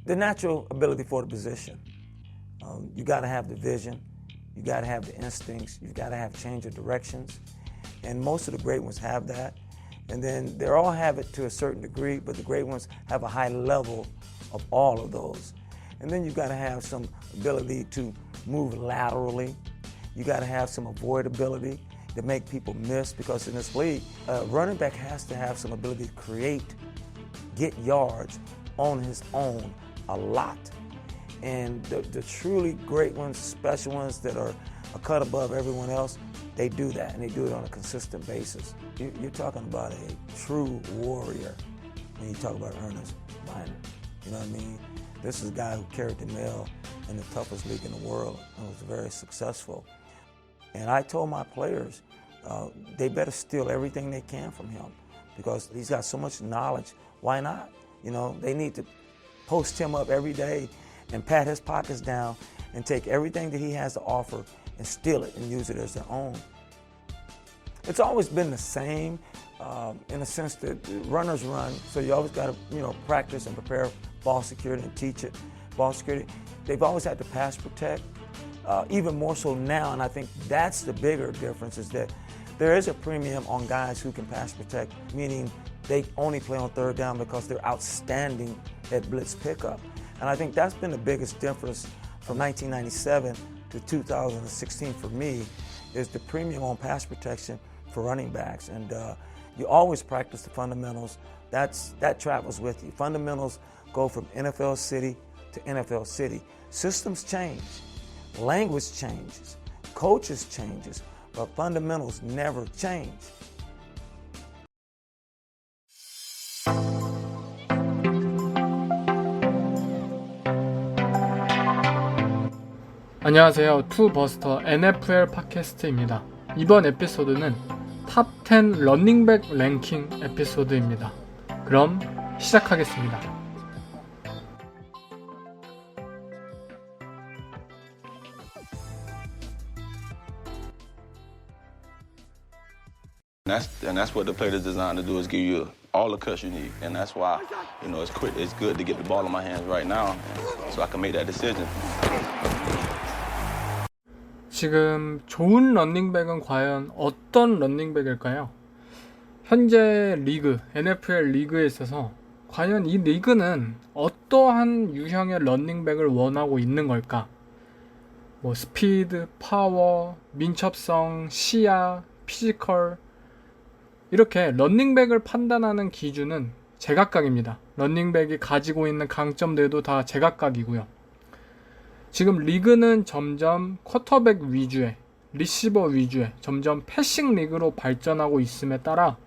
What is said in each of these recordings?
the natural ability for the position. You got to have the vision. You got to have the instincts. You got to have change of directions. And most of the great ones have that. And then they all have it to a certain degree, but the great ones have a high level of all of those. And then you got to have some ability to move laterally. You got to have some avoidability to make people miss, because in this league, a running back has to have some ability to create, get yards on his own a lot. And the truly great ones, special ones that are a cut above everyone else, they do that, and they do it on a consistent basis. You're talking about a true warrior when you talk about Ernest Byner. You know what I mean? This is a guy who carried the mail in the toughest league in the world and was very successful. And I told my players, they better steal everything they can from him, because he's got so much knowledge. Why not? You know, they need to post him up every day and pat his pockets down and take everything that he has to offer and steal it and use it as their own. It's always been the same in the sense that runners run, so you always got to practice and prepare ball security and teach it. Ball security, they've always had to pass protect, even more so now, and I think that's the bigger difference, is that there is a premium on guys who can pass protect, meaning they only play on third down because they're outstanding at blitz pickup. And I think that's been the biggest difference from 1997 to 2016 for me, is the premium on pass protection for running backs. And you always practice the fundamentals. That travels with you. Fundamentals go from NFL city to NFL city. Systems change, language changes, coaches changes, but fundamentals never change. 안녕하세요. 투버스터 NFL 팟캐스트입니다. 이번 에피소드는 탑 10 러닝백 랭킹 에피소드입니다. 그럼 시작하겠습니다. And that's what the play is designed to do, is give you all the cuts you need. And that's why, it's quick. It's good to get the ball in my hands right now, so I can make that decision. 지금 좋은 런닝백은 과연 어떤 런닝백일까요? 현재 리그, NFL 리그에 있어서 과연 이 리그는 어떠한 유형의 런닝백을 원하고 있는 걸까? 스피드, 파워, 민첩성, 시야, 피지컬, 이렇게 런닝백을 판단하는 기준은 제각각입니다. 런닝백이 가지고 있는 강점들도 다 제각각이고요. 지금 리그는 점점 쿼터백 위주의, 리시버 위주의 점점 패싱 리그로 발전하고 있음에 따라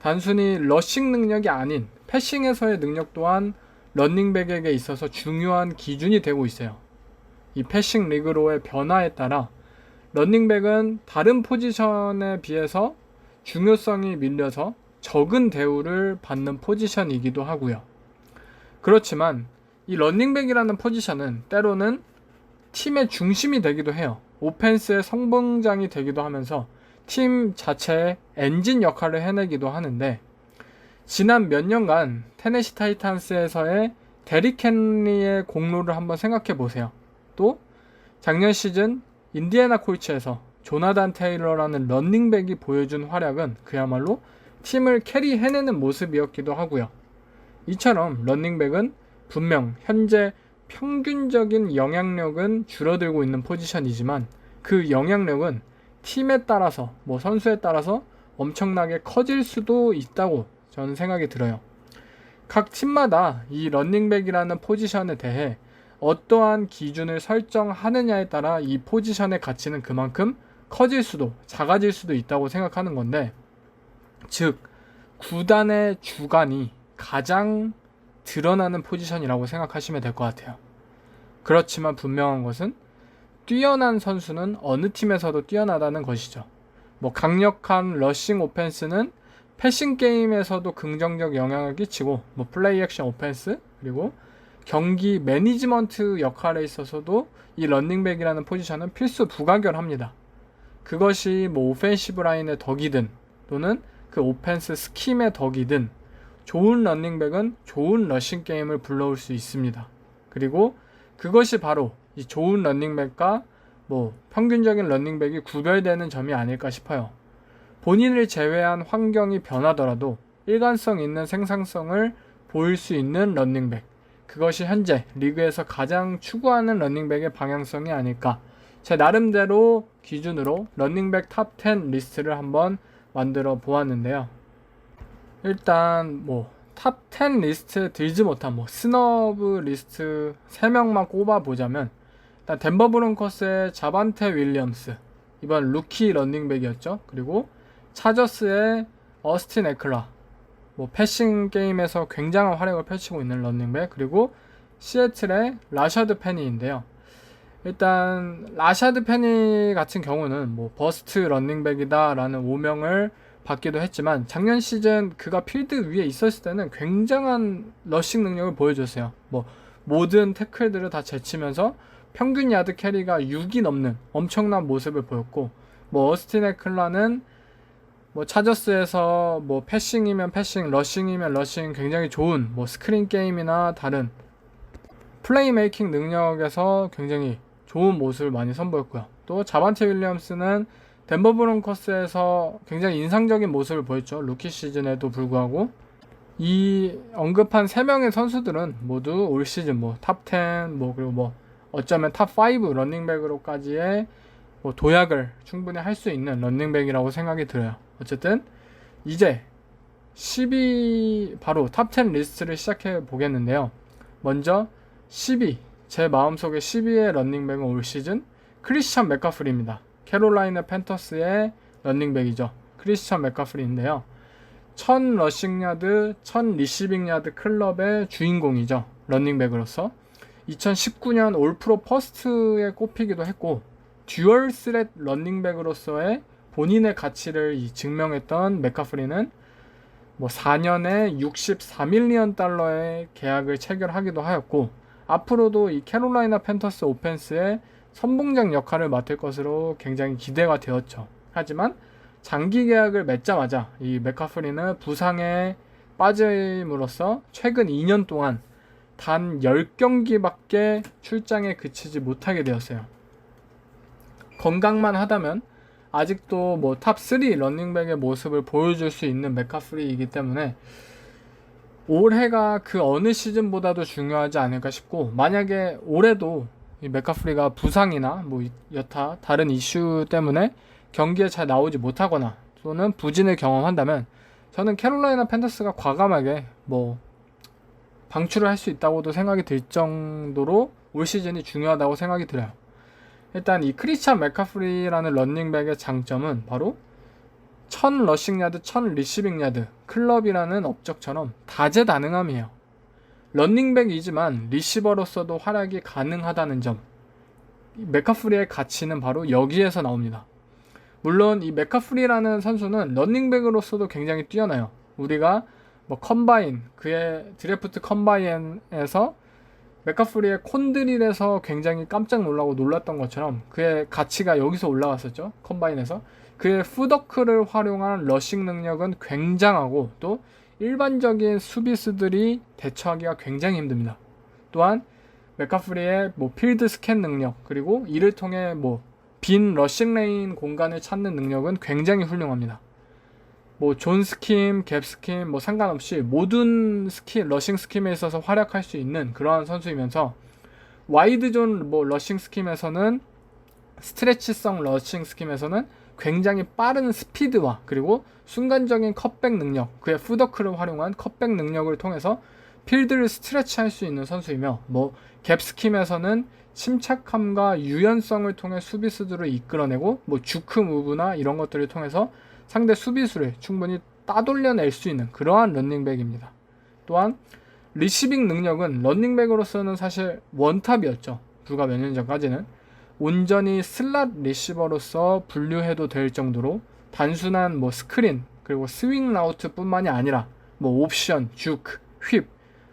단순히 러싱 능력이 아닌 패싱에서의 능력 또한 런닝백에게 있어서 중요한 기준이 되고 있어요. 이 패싱 리그로의 변화에 따라 런닝백은 다른 포지션에 비해서 중요성이 밀려서 적은 대우를 받는 포지션이기도 하고요. 그렇지만 이 런닝백이라는 포지션은 때로는 팀의 중심이 되기도 해요. 오펜스의 성봉장이 되기도 하면서 팀 자체의 엔진 역할을 해내기도 하는데, 지난 몇 년간 테네시 타이탄스에서의 데릭 헨리의 공로를 한번 생각해 보세요. 또 작년 시즌 인디애나 콜츠에서 조나단 테일러라는 런닝백이 보여준 활약은 그야말로 팀을 캐리해내는 모습이었기도 하고요. 이처럼 런닝백은 분명 현재 평균적인 영향력은 줄어들고 있는 포지션이지만 그 영향력은 팀에 따라서, 선수에 따라서 엄청나게 커질 수도 있다고 저는 생각이 들어요. 각 팀마다 이 런닝백이라는 포지션에 대해 어떠한 기준을 설정하느냐에 따라 이 포지션의 가치는 그만큼 커질 수도 작아질 수도 있다고 생각하는 건데, 즉 구단의 주관이 가장 드러나는 포지션이라고 생각하시면 될 것 같아요. 그렇지만 분명한 것은 뛰어난 선수는 어느 팀에서도 뛰어나다는 것이죠. 강력한 러싱 오펜스는 패싱 게임에서도 긍정적 영향을 끼치고, 플레이 액션 오펜스, 그리고 경기 매니지먼트 역할에 있어서도 이 런닝백이라는 포지션은 필수 부가결합니다. 그것이 오펜시브 라인의 덕이든 또는 그 오펜스 스킴의 덕이든 좋은 런닝백은 좋은 러싱 게임을 불러올 수 있습니다. 그리고 그것이 바로 이 좋은 런닝백과 뭐 평균적인 런닝백이 구별되는 점이 아닐까 싶어요. 본인을 제외한 환경이 변하더라도 일관성 있는 생산성을 보일 수 있는 런닝백, 그것이 현재 리그에서 가장 추구하는 런닝백의 방향성이 아닐까. 제 나름대로 기준으로 런닝백 탑 10 리스트를 한번 만들어 보았는데요. 일단 탑 10 리스트에 들지 못한 스너브 리스트 3명만 꼽아보자면, 일단 덴버 브론커스의 자반테 윌리엄스, 이번 루키 런닝백이었죠. 그리고 차저스의 어스틴 에클라, 패싱 게임에서 굉장한 활약을 펼치고 있는 런닝백, 그리고 시애틀의 라셔드 페니인데요. 일단 라샤드 페니 같은 경우는 버스트 런닝백이다 라는 오명을 받기도 했지만, 작년 시즌 그가 필드 위에 있었을 때는 굉장한 러싱 능력을 보여줬어요. 모든 태클들을 다 제치면서 평균 야드 캐리가 6이 넘는 엄청난 모습을 보였고, 어스틴 에클라는 차저스에서 패싱이면 패싱, 러싱이면 러싱, 굉장히 좋은 스크린 게임이나 다른 플레이메이킹 능력에서 굉장히 좋은 모습을 많이 선보였고요. 또 자반테 윌리엄스는 덴버 브론커스에서 굉장히 인상적인 모습을 보였죠. 루키 시즌에도 불구하고. 이 언급한 3명의 선수들은 모두 올 시즌 탑 10, 그리고 어쩌면 탑 5 런닝백으로까지의 도약을 충분히 할 수 있는 런닝백이라고 생각이 들어요. 어쨌든 이제 10위, 바로 탑 10 리스트를 시작해 보겠는데요. 먼저 10위, 제 마음속에 10위의 런닝백은 올 시즌 크리스천 맥카프리입니다. 캐롤라이나 팬터스의 런닝백이죠. 크리스천 맥카프리인데요. 1000 러싱야드, 1000 리시빙 야드 클럽의 주인공이죠. 런닝백으로서 2019년 올프로 퍼스트에 꼽히기도 했고, 듀얼 스렛 런닝백으로서의 본인의 가치를 증명했던 맥카프리는 4년에 64밀리언 달러의 계약을 체결하기도 하였고, 앞으로도 이 캐롤라이나 팬터스 오펜스의 선봉장 역할을 맡을 것으로 굉장히 기대가 되었죠. 하지만 장기 계약을 맺자마자 이 맥카프리는 부상에 빠짐으로써 최근 2년 동안 단 10경기밖에 출장에 그치지 못하게 되었어요. 건강만 하다면 아직도 탑 3 런닝백의 모습을 보여줄 수 있는 맥카프리이기 때문에 올해가 그 어느 시즌보다도 중요하지 않을까 싶고, 만약에 올해도 이 맥카프리가 부상이나 여타 다른 이슈 때문에 경기에 잘 나오지 못하거나 또는 부진을 경험한다면, 저는 캐롤라이나 팬더스가 과감하게 방출을 할 수 있다고도 생각이 들 정도로 올 시즌이 중요하다고 생각이 들어요. 일단 이 크리스찬 맥카프리라는 런닝백의 장점은 바로 1000 러싱야드, 1000 리시빙야드 클럽이라는 업적처럼 다재다능함이에요. 런닝백이지만 리시버로서도 활약이 가능하다는 점, 맥카프리의 가치는 바로 여기에서 나옵니다. 물론 이 맥카프리라는 선수는 런닝백으로서도 굉장히 뛰어나요. 우리가 컴바인, 그의 드래프트 컴바인에서 맥카프리의 콘드릴에서 굉장히 깜짝 놀랐던 것처럼 그의 가치가 여기서 올라갔었죠. 컴바인에서. 그의 푸더크를 활용한 러싱 능력은 굉장하고, 또 일반적인 수비수들이 대처하기가 굉장히 힘듭니다. 또한 맥카프리의 필드 스캔 능력, 그리고 이를 통해 빈 러싱 레인 공간을 찾는 능력은 굉장히 훌륭합니다. 존 스킴, 갭 스킴 상관없이 모든 스킨, 러싱 스킴에 있어서 활약할 수 있는 그러한 선수이면서, 와이드 존 러싱 스킴에서는, 스트레치성 러싱 스킴에서는 굉장히 빠른 스피드와 그리고 순간적인 컷백 능력, 그의 푸더크를 활용한 컷백 능력을 통해서 필드를 스트레치할 수 있는 선수이며, 갭 스킴에서는 침착함과 유연성을 통해 수비수들을 이끌어내고 주크 무브나 이런 것들을 통해서 상대 수비수를 충분히 따돌려낼 수 있는 그러한 런닝백입니다. 또한 리시빙 능력은 런닝백으로서는 사실 원탑이었죠. 불과 몇 년 전까지는 온전히 슬롯 리시버로서 분류해도 될 정도로 단순한 스크린 그리고 스윙 라우트 뿐만이 아니라 옵션, 주크, 휩,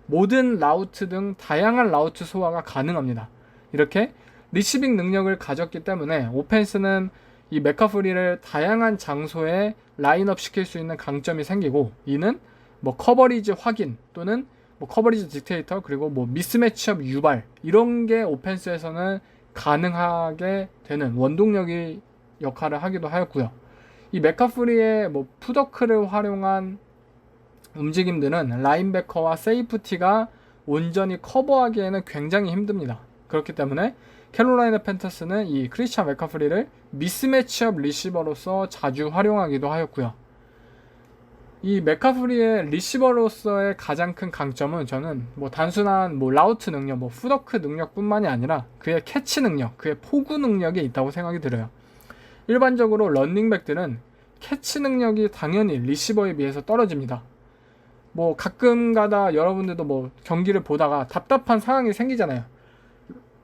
모든 라우트 등 다양한 라우트 소화가 가능합니다. 이렇게 리시빙 능력을 가졌기 때문에 오펜스는 이 맥카프리를 다양한 장소에 라인업 시킬 수 있는 강점이 생기고, 이는 커버리지 확인 또는 뭐 커버리지 딕테이터, 그리고 뭐 미스매치업 유발, 이런 게 오펜스에서는 가능하게 되는 원동력이 역할을 하기도 하였고요. 이 맥카프리의 뭐 푸더크를 활용한 움직임들은 라인베커와 세이프티가 온전히 커버하기에는 굉장히 힘듭니다. 그렇기 때문에 캐롤라이나 팬터스는 이 크리스찬 맥카프리를 미스매치업 리시버로서 자주 활용하기도 하였고요. 이 맥카프리의 리시버로서의 가장 큰 강점은 저는 뭐 단순한 뭐 라우트 능력, 뭐 푸더크 능력뿐만이 아니라 그의 캐치 능력, 그의 포구 능력이 있다고 생각이 들어요. 일반적으로 런닝백들은 캐치 능력이 당연히 리시버에 비해서 떨어집니다. 뭐 가끔가다 여러분들도 뭐 경기를 보다가 답답한 상황이 생기잖아요.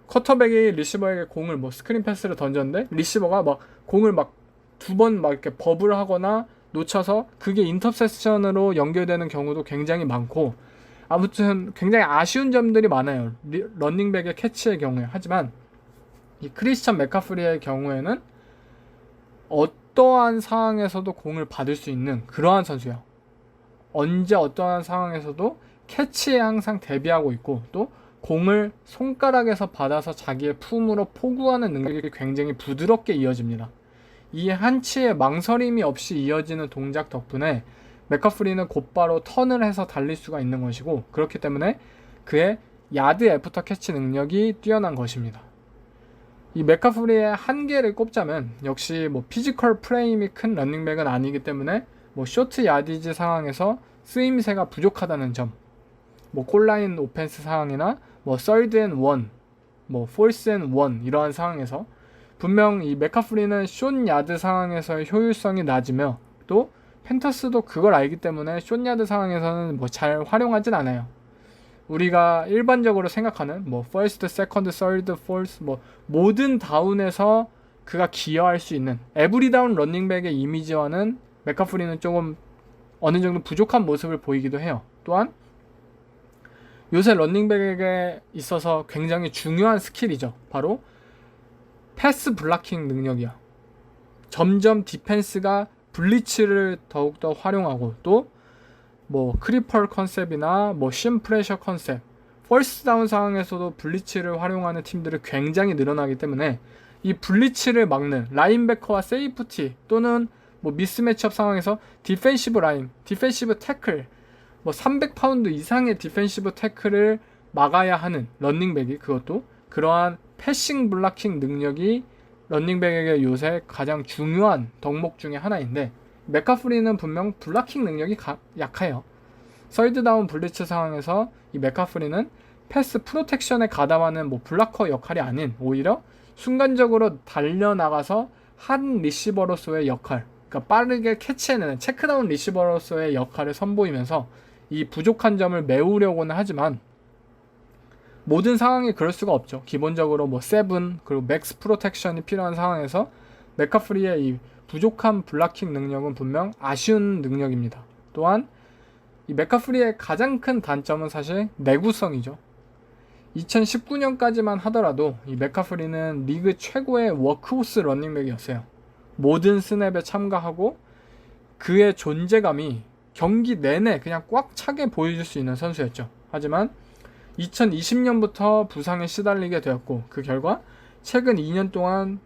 쿼터백이 리시버에게 공을 뭐 스크린 패스를 던졌는데 리시버가 막 공을 막 두 번 막 이렇게 버블 하거나 놓쳐서 그게 인터셉션으로 연결되는 경우도 굉장히 많고, 아무튼 굉장히 아쉬운 점들이 많아요. 런닝백의 캐치의 경우에. 하지만 이 크리스찬 맥카프리의 경우에는 어떠한 상황에서도 공을 받을 수 있는 그러한 선수예요. 언제 어떠한 상황에서도 캐치에 항상 대비하고 있고, 또 공을 손가락에서 받아서 자기의 품으로 포구하는 능력이 굉장히 부드럽게 이어집니다. 이 한치의 망설임이 없이 이어지는 동작 덕분에 맥카프리는 곧바로 턴을 해서 달릴 수가 있는 것이고, 그렇기 때문에 그의 야드 애프터 캐치 능력이 뛰어난 것입니다. 이 맥카프리의 한계를 꼽자면 역시 뭐 피지컬 프레임이 큰 런닝백은 아니기 때문에 뭐 쇼트 야디지 상황에서 쓰임새가 부족하다는 점, 뭐 골라인 오펜스 상황이나 뭐 third and one, 뭐 fourth and one 이러한 상황에서 분명 이 맥카프리는 숏 야드 상황에서의 효율성이 낮으며, 또 팬터스도 그걸 알기 때문에 숏 야드 상황에서는 뭐 잘 활용하진 않아요. 우리가 일반적으로 생각하는 뭐 first, second, third, fourth 뭐 모든 다운에서 그가 기여할 수 있는 에브리 다운 런닝백의 이미지와는 맥카프리는 조금 어느 정도 부족한 모습을 보이기도 해요. 또한 요새 런닝백에게 있어서 굉장히 중요한 스킬이죠. 바로 패스 블락킹 능력이야. 점점 디펜스가 블리츠를 더욱더 활용하고, 또 뭐 크리펄 컨셉이나 뭐 심프레셔 컨셉, 퍼스트 다운 상황에서도 블리츠를 활용하는 팀들이 굉장히 늘어나기 때문에 이 블리츠를 막는 라인베커와 세이프티, 또는 뭐 미스매치업 상황에서 디펜시브 라인, 디펜시브 태클, 뭐 300파운드 이상의 디펜시브 태클을 막아야 하는 런닝백이, 그것도 그러한 패싱 블락킹 능력이 런닝백에게 요새 가장 중요한 덕목 중에 하나인데, 맥카프리는 분명 블락킹 능력이 약해요. 서드 다운 블리츠 상황에서 이 맥카프리는 패스 프로텍션에 가담하는 뭐 블락커 역할이 아닌 오히려 순간적으로 달려나가서 한 리시버로서의 역할, 그러니까 빠르게 캐치해내는 체크다운 리시버로서의 역할을 선보이면서 이 부족한 점을 메우려고는 하지만 모든 상황이 그럴 수가 없죠. 기본적으로 뭐 세븐 그리고 맥스 프로텍션이 필요한 상황에서 맥카프리의 이 부족한 블락킹 능력은 분명 아쉬운 능력입니다. 또한 이 맥카프리의 가장 큰 단점은 사실 내구성이죠. 2019년까지만 하더라도 이 맥카프리는 리그 최고의 워크호스 런닝백이었어요. 모든 스냅에 참가하고 그의 존재감이 경기 내내 그냥 꽉 차게 보여줄 수 있는 선수였죠. 하지만 2020년부터 부상에 시달리게 되었고, 그 결과 최근 2년 동안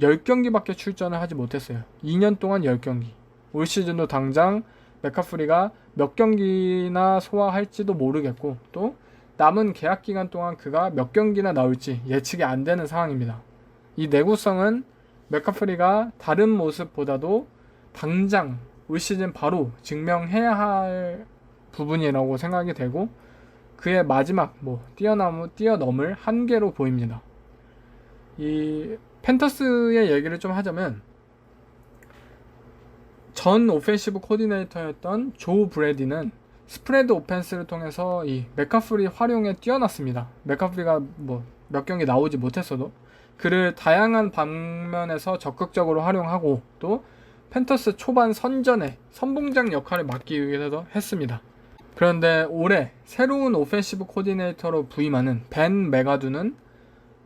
10경기밖에 출전을 하지 못했어요. 2년 동안 10경기. 올 시즌도 당장 맥카프리가 몇 경기나 소화할지도 모르겠고, 또 남은 계약 기간 동안 그가 몇 경기나 나올지 예측이 안 되는 상황입니다. 이 내구성은 맥카프리가 다른 모습보다도 당장 올 시즌 바로 증명해야 할 부분이라고 생각이 되고, 그의 마지막 뛰어넘을 한계로 보입니다. 이 팬터스의 얘기를 좀 하자면, 전 오펜시브 코디네이터였던 조 브래디는 스프레드 오펜스를 통해서 이 맥카프리 활용에 뛰어났습니다. 맥카프리가 뭐 몇 경기 나오지 못했어도 그를 다양한 방면에서 적극적으로 활용하고, 또 팬터스 초반 선전에 선봉장 역할을 맡기 위해서 했습니다. 그런데 올해 새로운 오펜시브 코디네이터로 부임하는 벤 메가두는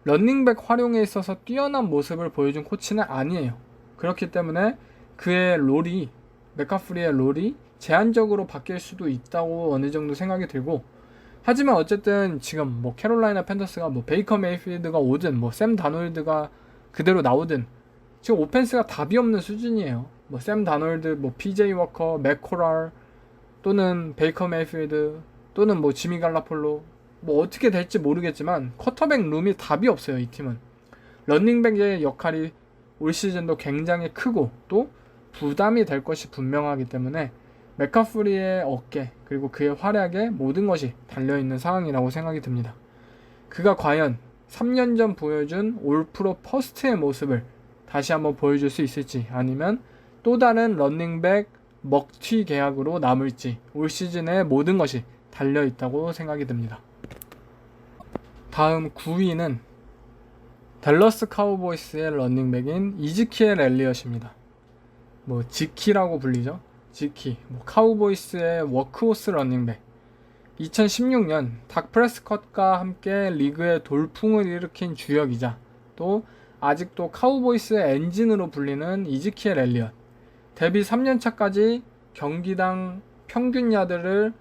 런닝백 활용에 있어서 뛰어난 모습을 보여준 코치는 아니에요. 그렇기 때문에 그의 롤이, 맥카프리의 롤이 제한적으로 바뀔 수도 있다고 어느 정도 생각이 들고, 하지만 어쨌든 지금 뭐 캐롤라이나 팬더스가 뭐 베이커 메이필드가 오든 뭐 샘 다놀드가 그대로 나오든 지금 오펜스가 답이 없는 수준이에요. 뭐 샘 다놀드, 뭐 PJ 워커, 맥코랄 또는 베이커 메이필드 또는 뭐 지미 갈라폴로, 뭐 어떻게 될지 모르겠지만 쿼터백 룸이 답이 없어요. 이 팀은 러닝백의 역할이 올 시즌도 굉장히 크고 또 부담이 될 것이 분명하기 때문에 맥카프리의 어깨 그리고 그의 활약에 모든 것이 달려있는 상황이라고 생각이 듭니다. 그가 과연 3년 전 보여준 올프로 퍼스트의 모습을 다시 한번 보여줄 수 있을지, 아니면 또 다른 런닝백 먹튀 계약으로 남을지, 올 시즌의 모든 것이 달려있다고 생각이 듭니다. 다음 9위는 댈러스 카우보이스의 런닝백인 이즈키엘 엘리엇입니다. 뭐 지키라고 불리죠. 지키, 뭐 카우보이스의 워크호스 런닝백. 2016년 닥 프레스컷과 함께 리그의 돌풍을 일으킨 주역이자 또 아직도 카우보이스의 엔진으로 불리는 이즈키엘 엘리엇. 데뷔 3년차까지 경기당 평균 야드를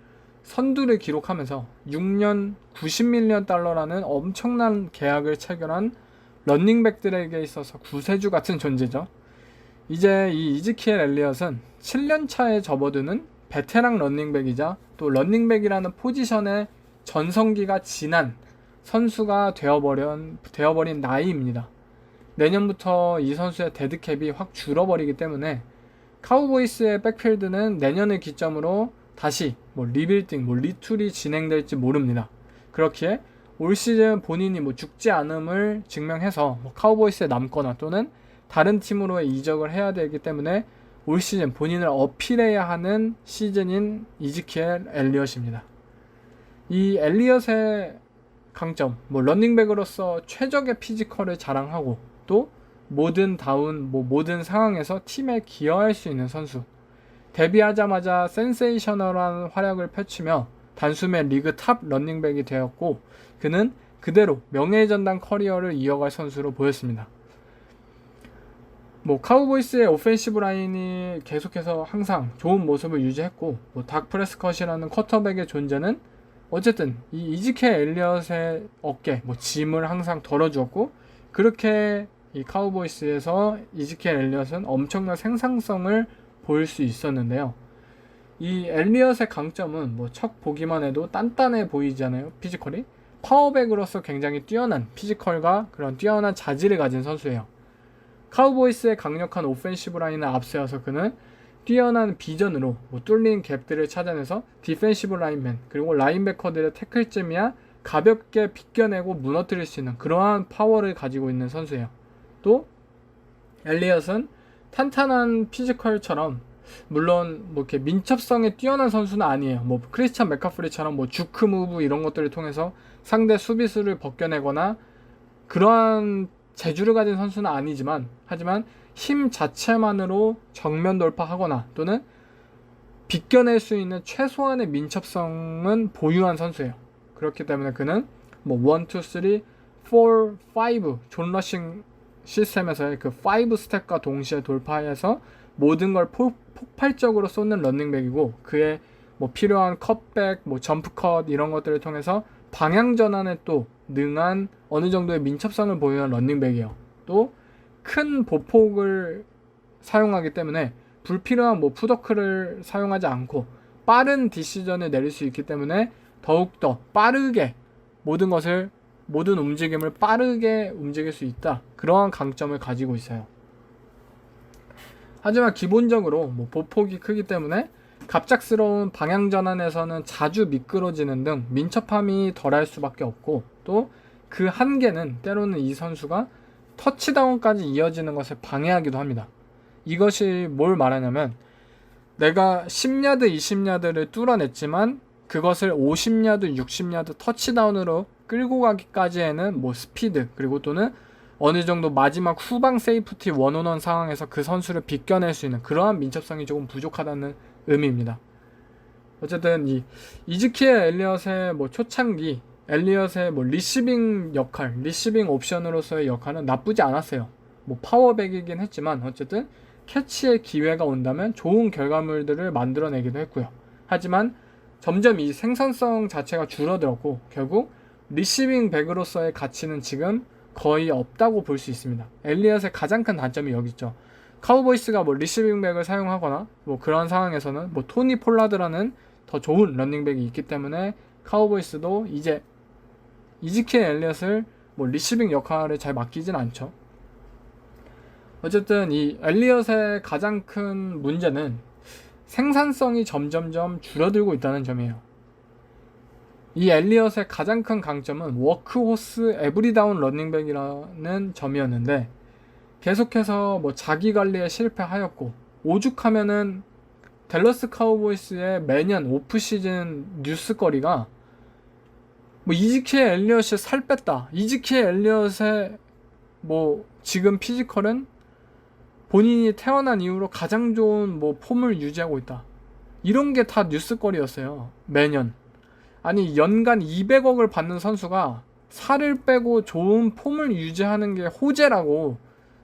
선두를 기록하면서 6년 90밀리언 달러라는 엄청난 계약을 체결한 런닝백들에게 있어서 구세주 같은 존재죠. 이제 이 이즈키엘 엘리엇은 7년차에 접어드는 베테랑 런닝백이자 또 런닝백이라는 포지션의 전성기가 지난 선수가 되어버린 나이입니다. 내년부터 이 선수의 데드캡이 확 줄어버리기 때문에 카우보이스의 백필드는 내년을 기점으로 다시 뭐 리빌딩, 뭐 리툴이 진행될지 모릅니다. 그렇기에 올 시즌 본인이 뭐 죽지 않음을 증명해서 뭐 카우보이스에 남거나 또는 다른 팀으로의 이적을 해야 되기 때문에 올 시즌 본인을 어필해야 하는 시즌인 이즈키엘 엘리엇입니다. 이 엘리엇의 강점, 뭐 런닝백으로서 최적의 피지컬을 자랑하고 또 모든 상황에서 팀에 기여할 수 있는 선수. 데뷔하자마자 센세이셔널한 활약을 펼치며 단숨에 리그 탑 런닝백이 되었고, 그는 그대로 명예의 전당 커리어를 이어갈 선수로 보였습니다. 뭐 카우보이스의 오펜시브 라인이 계속해서 항상 좋은 모습을 유지했고, 뭐 닥 프레스컷이라는 쿼터백의 존재는 어쨌든 이 이즈케 엘리엇의 어깨, 뭐 짐을 항상 덜어주었고, 그렇게 이 카우보이스에서 이즈케 엘리엇은 엄청난 생산성을 보일 수 있었는데요. 이 엘리엇의 강점은 뭐 척 보기만 해도 단단해 보이잖아요. 피지컬이 파워백으로서 굉장히 뛰어난 피지컬과 그런 뛰어난 자질을 가진 선수예요. 카우보이스의 강력한 오펜시브 라인을 앞세워서 그는 뛰어난 비전으로 뭐 뚫린 갭들을 찾아내서 디펜시브 라인맨 그리고 라인베커들의 태클쯤이야 가볍게 비껴내고 무너뜨릴 수 있는 그러한 파워를 가지고 있는 선수예요. 또 엘리엇은 탄탄한 피지컬처럼 물론 뭐 이렇게 민첩성에 뛰어난 선수는 아니에요. 뭐 크리스찬 맥카프리처럼 뭐 주크 무브 이런 것들을 통해서 상대 수비수를 벗겨내거나 그러한 재주를 가진 선수는 아니지만, 하지만 힘 자체만으로 정면 돌파하거나 또는 비껴낼 수 있는 최소한의 민첩성은 보유한 선수예요. 그렇기 때문에 그는 뭐 1, 2, 3, 4, 5 존 러싱 시스템에서의 그 5 스텝과 동시에 돌파해서 모든 걸 폭발적으로 쏟는 런닝백이고, 그의 뭐 필요한 컷백, 뭐 점프컷 이런 것들을 통해서 방향 전환에 또 능한 어느 정도의 민첩성을 보유한 런닝백이에요. 또 큰 보폭을 사용하기 때문에 불필요한 뭐 푸더크를 사용하지 않고 빠른 디시전을 내릴 수 있기 때문에 더욱더 빠르게 모든 움직임을 빠르게 움직일 수 있다. 그러한 강점을 가지고 있어요. 하지만 기본적으로 뭐 보폭이 크기 때문에 갑작스러운 방향 전환에서는 자주 미끄러지는 등 민첩함이 덜할 수밖에 없고, 또 그 한계는 때로는 이 선수가 터치다운까지 이어지는 것을 방해하기도 합니다. 이것이 뭘 말하냐면, 내가 10야드, 20야드를 뚫어냈지만 그것을 50야드, 60야드 터치다운으로 끌고 가기까지에는 뭐 스피드 그리고 또는 어느 정도 마지막 후방 세이프티 원온원 상황에서 그 선수를 비껴낼 수 있는 그러한 민첩성이 조금 부족하다는 의미입니다. 어쨌든 이 이즈키엘 엘리엇의 뭐 초창기 엘리엇의 뭐 리시빙 역할, 리시빙 옵션으로서의 역할은 나쁘지 않았어요. 뭐 파워백이긴 했지만 어쨌든 캐치의 기회가 온다면 좋은 결과물들을 만들어내기도 했고요. 하지만 점점 이 생산성 자체가 줄어들었고 결국 리시빙 백으로서의 가치는 지금 거의 없다고 볼 수 있습니다. 엘리엇의 가장 큰 단점이 여기 있죠. 카우보이스가 뭐 리시빙 백을 사용하거나 뭐 그런 상황에서는 뭐 토니 폴라드라는 더 좋은 런닝백이 있기 때문에 카우보이스도 이제 이지키엘 엘리엇을 뭐 리시빙 역할을 잘 맡기진 않죠. 어쨌든 이 엘리엇의 가장 큰 문제는 생산성이 점점점 줄어들고 있다는 점이에요. 이 엘리엇의 가장 큰 강점은 워크호스 에브리다운 런닝백이라는 점이었는데 계속해서 뭐 자기 관리에 실패하였고 오죽하면은 댈러스 카우보이스의 매년 오프시즌 뉴스거리가 뭐 이지키엘 엘리엇이 살 뺐다, 이지키엘 엘리엇의 뭐 지금 피지컬은 본인이 태어난 이후로 가장 좋은 뭐 폼을 유지하고 있다, 이런 게 다 뉴스거리였어요. 매년. 아니 연간 200억을 받는 선수가 살을 빼고 좋은 폼을 유지하는 게 호재라고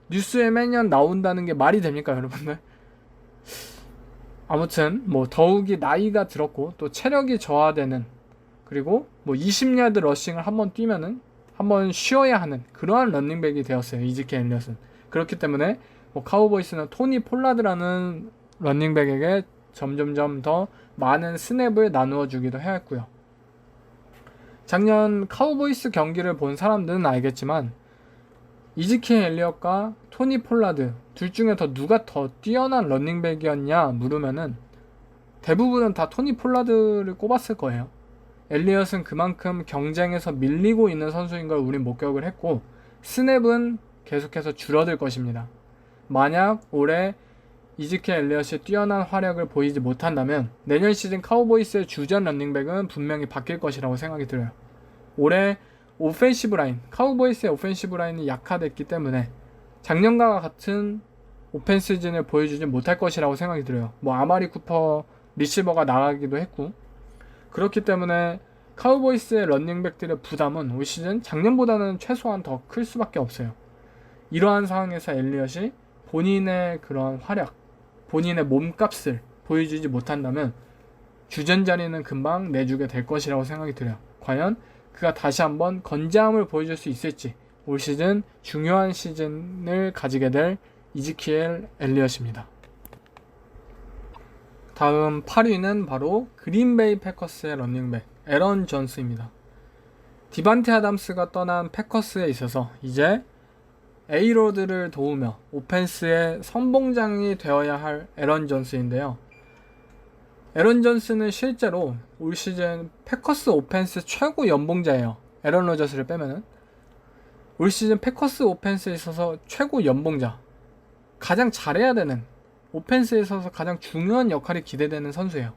뉴스에 매년 나온다는 게 말이 됩니까, 여러분들? 아무튼 뭐 더욱이 나이가 들었고 또 체력이 저하되는, 그리고 뭐 20야드 러싱을 한번 뛰면은 한번 쉬어야 하는 그러한 런닝백이 되었어요, 이지키엘 엘리엇은. 그렇기 때문에 뭐 카우보이스는 토니 폴라드라는 런닝백에게 점점점 더 많은 스냅을 나누어 주기도 해왔고요. 작년 카우보이스 경기를 본 사람들은 알겠지만 이지키엘 엘리엇과 토니 폴라드 둘 중에 누가 더 뛰어난 런닝백이었냐 물으면은 대부분은 다 토니 폴라드를 꼽았을 거예요. 엘리엇은 그만큼 경쟁에서 밀리고 있는 선수인 걸 우린 목격을 했고 스냅은 계속해서 줄어들 것입니다. 만약 올해 이지키엘 엘리엇이 뛰어난 활약을 보이지 못한다면 내년 시즌 카우보이스의 주전 런닝백은 분명히 바뀔 것이라고 생각이 들어요. 올해 오펜시브 라인, 카우보이스의 오펜시브 라인이 약화됐기 때문에 작년과 같은 오펜시즌을 보여주지 못할 것이라고 생각이 들어요. 뭐 아마리 쿠퍼 리시버가 나가기도 했고, 그렇기 때문에 카우보이스의 런닝백들의 부담은 올 시즌 작년보다는 최소한 더 클 수밖에 없어요. 이러한 상황에서 엘리엇이 본인의 그런 활약, 본인의 몸값을 보여주지 못한다면 주전 자리는 금방 내주게 될 것이라고 생각이 들어요. 과연 그가 다시 한번 건재함을 보여줄 수 있을지, 올 시즌 중요한 시즌을 가지게 될 이지키엘 엘리엇입니다. 다음 8위는 바로 그린베이 패커스의 런닝백 에런 존스입니다. 디반테 아담스가 떠난 패커스에 있어서 이제 에이로드를 도우며 오펜스의 선봉장이 되어야 할 에런 존스인데요. 에런 존스는 실제로 올 시즌 패커스 오펜스 최고 연봉자예요. 에런 로저스를 빼면은 올 시즌 패커스 오펜스에 있어서 최고 연봉자, 가장 잘해야 되는, 오펜스에 있어서 가장 중요한 역할이 기대되는 선수예요.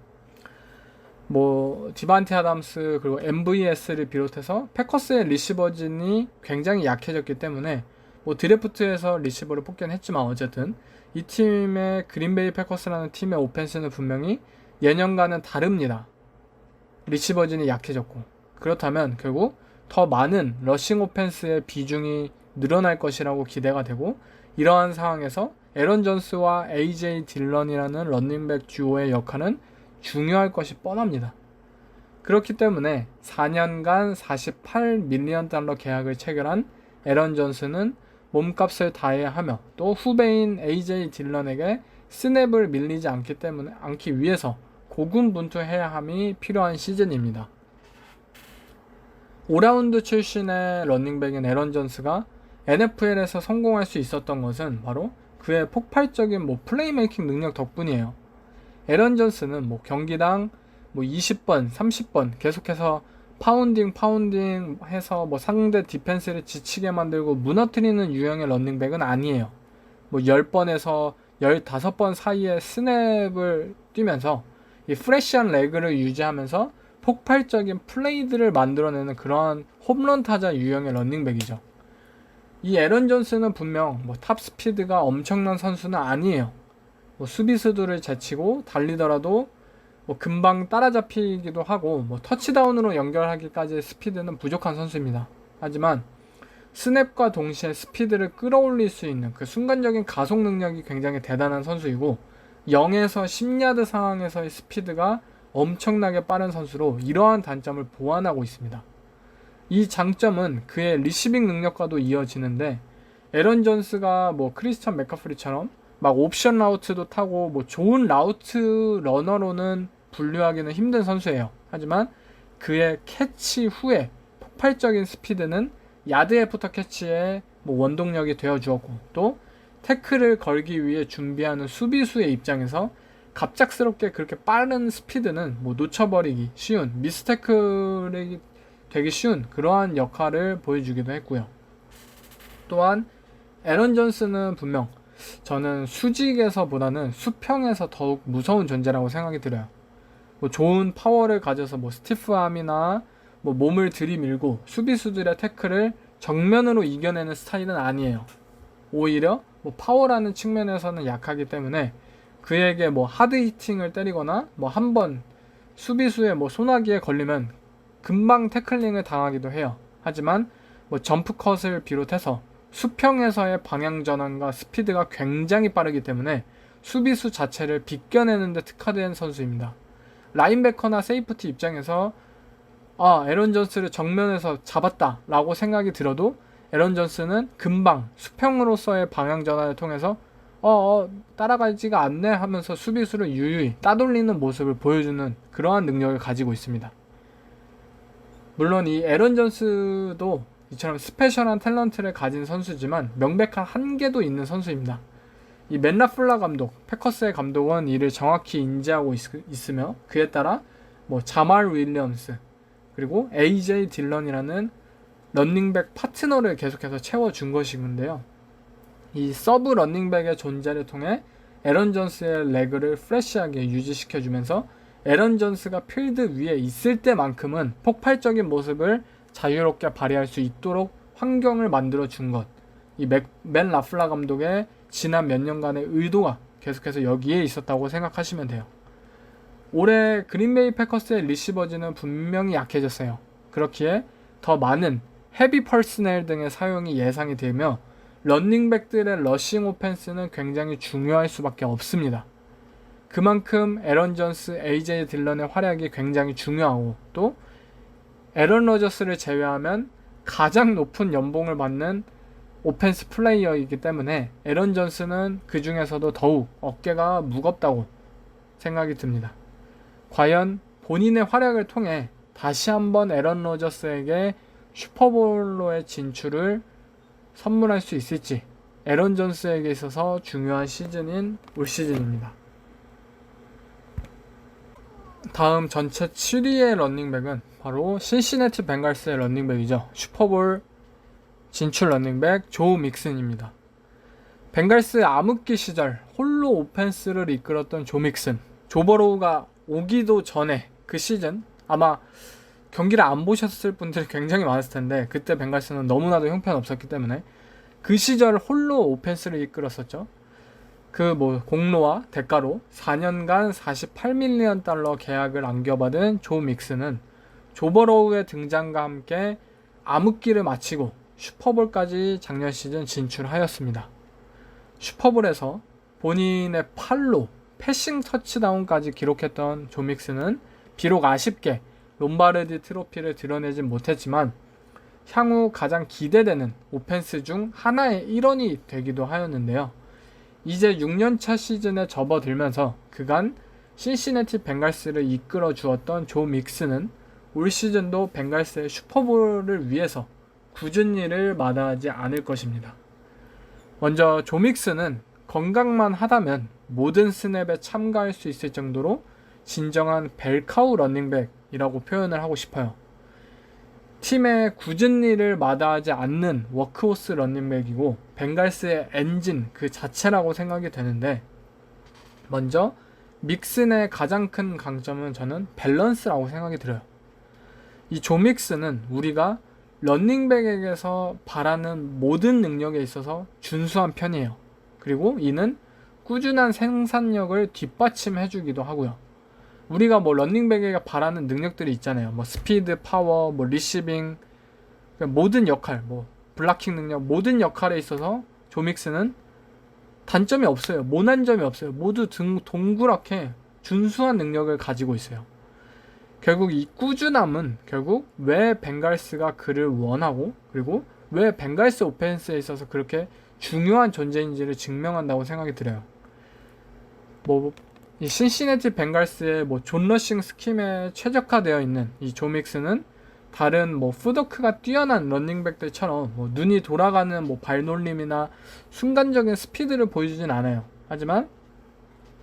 뭐 디반테 아담스 그리고 MVS를 비롯해서 패커스의 리시버진이 굉장히 약해졌기 때문에 뭐 드래프트에서 리시버를 뽑긴 했지만 어쨌든 이 팀의 그린베이 패커스라는 팀의 오펜스는 분명히 예년과는 다릅니다. 리시버진이 약해졌고, 그렇다면 결국 더 많은 러싱 오펜스의 비중이 늘어날 것이라고 기대가 되고, 이러한 상황에서 에런 존스와 AJ 딜런이라는 런닝백 듀오의 역할은 중요할 것이 뻔합니다. 그렇기 때문에 4년간 48밀리언 달러 계약을 체결한 에런 존스는 몸값을 다해야 하며 또 후배인 AJ 딜런에게 스냅을 밀리지 않기 위해서 고군분투해야 함이 필요한 시즌입니다. 5라운드 출신의 런닝백인 에런 존스가 NFL에서 성공할 수 있었던 것은 바로 그의 폭발적인 플레이메이킹 능력 덕분이에요. 에런 존스는 경기당 20번, 30번 계속해서 파운딩 해서 상대 디펜스를 지치게 만들고 무너뜨리는 유형의 런닝백은 아니에요. 10번에서 15번 사이에 스냅을 뛰면서 이 프레시한 레그를 유지하면서 폭발적인 플레이들을 만들어내는 그러한 홈런 타자 유형의 런닝백이죠. 이 에런 존스는 분명 탑 스피드가 엄청난 선수는 아니에요. 수비수들을 제치고 달리더라도 금방 따라잡히기도 하고 터치다운으로 연결하기까지의 스피드는 부족한 선수입니다. 하지만 스냅과 동시에 스피드를 끌어올릴 수 있는 그 순간적인 가속 능력이 굉장히 대단한 선수이고 0에서 10야드 상황에서의 스피드가 엄청나게 빠른 선수로 이러한 단점을 보완하고 있습니다. 이 장점은 그의 리시빙 능력과도 이어지는데 에런 존스가 뭐 크리스찬 맥카프리처럼 막 옵션 라우트도 타고 뭐 좋은 라우트 러너로는 분류하기는 힘든 선수예요. 하지만 그의 캐치 후에 폭발적인 스피드는 야드 애프터 캐치의 뭐 원동력이 되어 주었고 또 태클을 걸기 위해 준비하는 수비수의 입장에서 갑작스럽게 그렇게 빠른 스피드는 뭐 놓쳐버리기 쉬운 미스태클이 되기 쉬운 그러한 역할을 보여주기도 했고요. 또한 에런 존스는 분명 저는 수직에서보다는 수평에서 더욱 무서운 존재라고 생각이 들어요. 뭐 좋은 파워를 가져서 뭐 스티프함이나 뭐 몸을 들이밀고 수비수들의 태클을 정면으로 이겨내는 스타일은 아니에요. 오히려 뭐 파워라는 측면에서는 약하기 때문에 그에게 뭐 하드 히팅을 때리거나 뭐 한번 수비수의 뭐 소나기에 걸리면 금방 태클링을 당하기도 해요. 하지만 뭐 점프컷을 비롯해서 수평에서의 방향 전환과 스피드가 굉장히 빠르기 때문에 수비수 자체를 비껴내는 데 특화된 선수입니다. 라인베커나 세이프티 입장에서 에런 존스를 정면에서 잡았다 라고 생각이 들어도 에런 존스는 금방 수평으로서의 방향 전환을 통해서 따라가지가 않네 하면서 수비수를 유유히 따돌리는 모습을 보여주는 그러한 능력을 가지고 있습니다. 물론 이 에런 존스도 이처럼 스페셜한 탤런트를 가진 선수지만 명백한 한계도 있는 선수입니다. 이 맷 라플라 감독, 패커스의 감독은 이를 정확히 인지하고 있으며 그에 따라 뭐 자말 윌리엄스 그리고 AJ 딜런이라는 런닝백 파트너를 계속해서 채워준 것이군데요. 이 서브 런닝백의 존재를 통해 에런 존스의 레그를 프레시하게 유지시켜주면서 에런 존스가 필드 위에 있을 때만큼은 폭발적인 모습을 자유롭게 발휘할 수 있도록 환경을 만들어 준 것. 이 맷 라플라 감독의 지난 몇 년간의 의도가 계속해서 여기에 있었다고 생각하시면 돼요. 올해 그린베이 패커스의 리시버즈는 분명히 약해졌어요. 그렇기에 더 많은 헤비 퍼스넬 등의 사용이 예상이 되며 런닝백들의 러싱 오펜스는 굉장히 중요할 수밖에 없습니다. 그만큼 에런 존스, AJ 딜런의 활약이 굉장히 중요하고 또 에런 로저스를 제외하면 가장 높은 연봉을 받는 오펜스 플레이어이기 때문에 에런 존스는 그 중에서도 더욱 어깨가 무겁다고 생각이 듭니다. 과연 본인의 활약을 통해 다시 한번 에런 로저스에게 슈퍼볼로의 진출을 선물할 수 있을지 에런 존스에게 있어서 중요한 시즌인 올 시즌입니다. 다음 전체 7위의 런닝백은 바로 신시내티 벵갈스의 런닝백이죠. 슈퍼볼 진출 런닝백 조 믹슨입니다. 벵갈스의 암흑기 시절 홀로 오펜스를 이끌었던 조 믹슨, 조 버로우가 오기도 전에 그 시즌 아마 경기를 안 보셨을 분들이 굉장히 많았을 텐데 그때 벵갈스는 너무나도 형편없었기 때문에 그 시절 홀로 오펜스를 이끌었었죠. 그 뭐 공로와 대가로 4년간 48밀리언 달러 계약을 안겨받은 조 믹슨은 조 버로우의 등장과 함께 암흑기를 마치고 슈퍼볼까지 작년 시즌 진출하였습니다. 슈퍼볼에서 본인의 팔로 패싱 터치다운까지 기록했던 조 믹슨은 비록 아쉽게 롬바르디 트로피를 드러내진 못했지만 향후 가장 기대되는 오펜스 중 하나의 일원이 되기도 하였는데요. 이제 6년차 시즌에 접어들면서 그간 신시내티 벵갈스를 이끌어 주었던 조 믹슨은 올 시즌도 벵갈스의 슈퍼볼을 위해서 굳은 일을 마다하지 않을 것입니다. 먼저 조 믹슨은 건강만 하다면 모든 스냅에 참가할 수 있을 정도로 진정한 벨카우 런닝백이라고 표현을 하고 싶어요. 팀의 굳은 일을 마다하지 않는 워크호스 런닝백이고 벵갈스의 엔진 그 자체라고 생각이 되는데 먼저 믹슨의 가장 큰 강점은 저는 밸런스라고 생각이 들어요. 이 조 믹슨은 우리가 런닝백에게서 바라는 모든 능력에 있어서 준수한 편이에요. 그리고 이는 꾸준한 생산력을 뒷받침해주기도 하고요. 우리가 뭐 런닝백에게 바라는 능력들이 있잖아요. 뭐 스피드, 파워, 뭐 리시빙, 모든 역할, 뭐 블락킹 능력, 모든 역할에 있어서 조 믹스는 단점이 없어요. 모난 점이 없어요. 모두 동그랗게 준수한 능력을 가지고 있어요. 결국 이 꾸준함은 결국 왜 벵갈스가 그를 원하고, 그리고 왜 벵갈스 오펜스에 있어서 그렇게 중요한 존재인지를 증명한다고 생각이 들어요. 이 신시내티 벵갈스의 존 러싱 스킴에 최적화되어 있는 이 조 믹스는 다른 푸더크가 뛰어난 런닝백들처럼 눈이 돌아가는 발놀림이나 순간적인 스피드를 보여주진 않아요. 하지만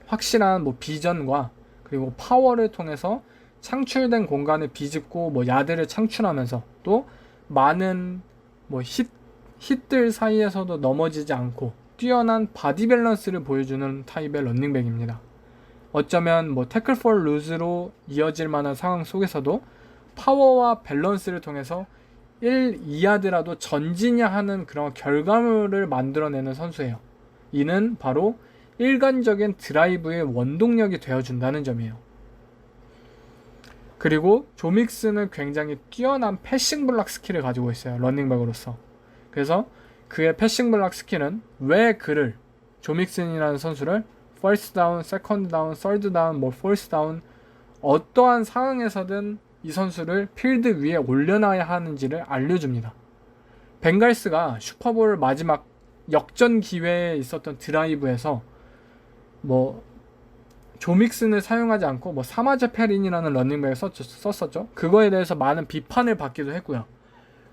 확실한 비전과 그리고 파워를 통해서 창출된 공간을 비집고 야드를 창출하면서 또 많은 hit들 사이에서도 넘어지지 않고 뛰어난 바디 밸런스를 보여주는 타입의 런닝백입니다. 어쩌면 태클 for 루즈로 이어질 만한 상황 속에서도 파워와 밸런스를 통해서 1, 2야드라도 전진야 하는 그런 결과물을 만들어내는 선수예요. 이는 바로 일관적인 드라이브의 원동력이 되어준다는 점이에요. 그리고 조 믹스는 굉장히 뛰어난 패싱 블락 스킬을 가지고 있어요. 런닝백으로서. 그래서 그의 패싱 블락 스킬은 왜 그를, 조 믹슨이라는 선수를 first down, second down, third down, fourth down 어떠한 상황에서든 이 선수를 필드 위에 올려놔야 하는지를 알려줍니다. 벵갈스가 슈퍼볼 마지막 역전 기회에 있었던 드라이브에서 조 믹슨을 사용하지 않고 사마제 페린이라는 런닝백을 썼었죠. 그거에 대해서 많은 비판을 받기도 했고요.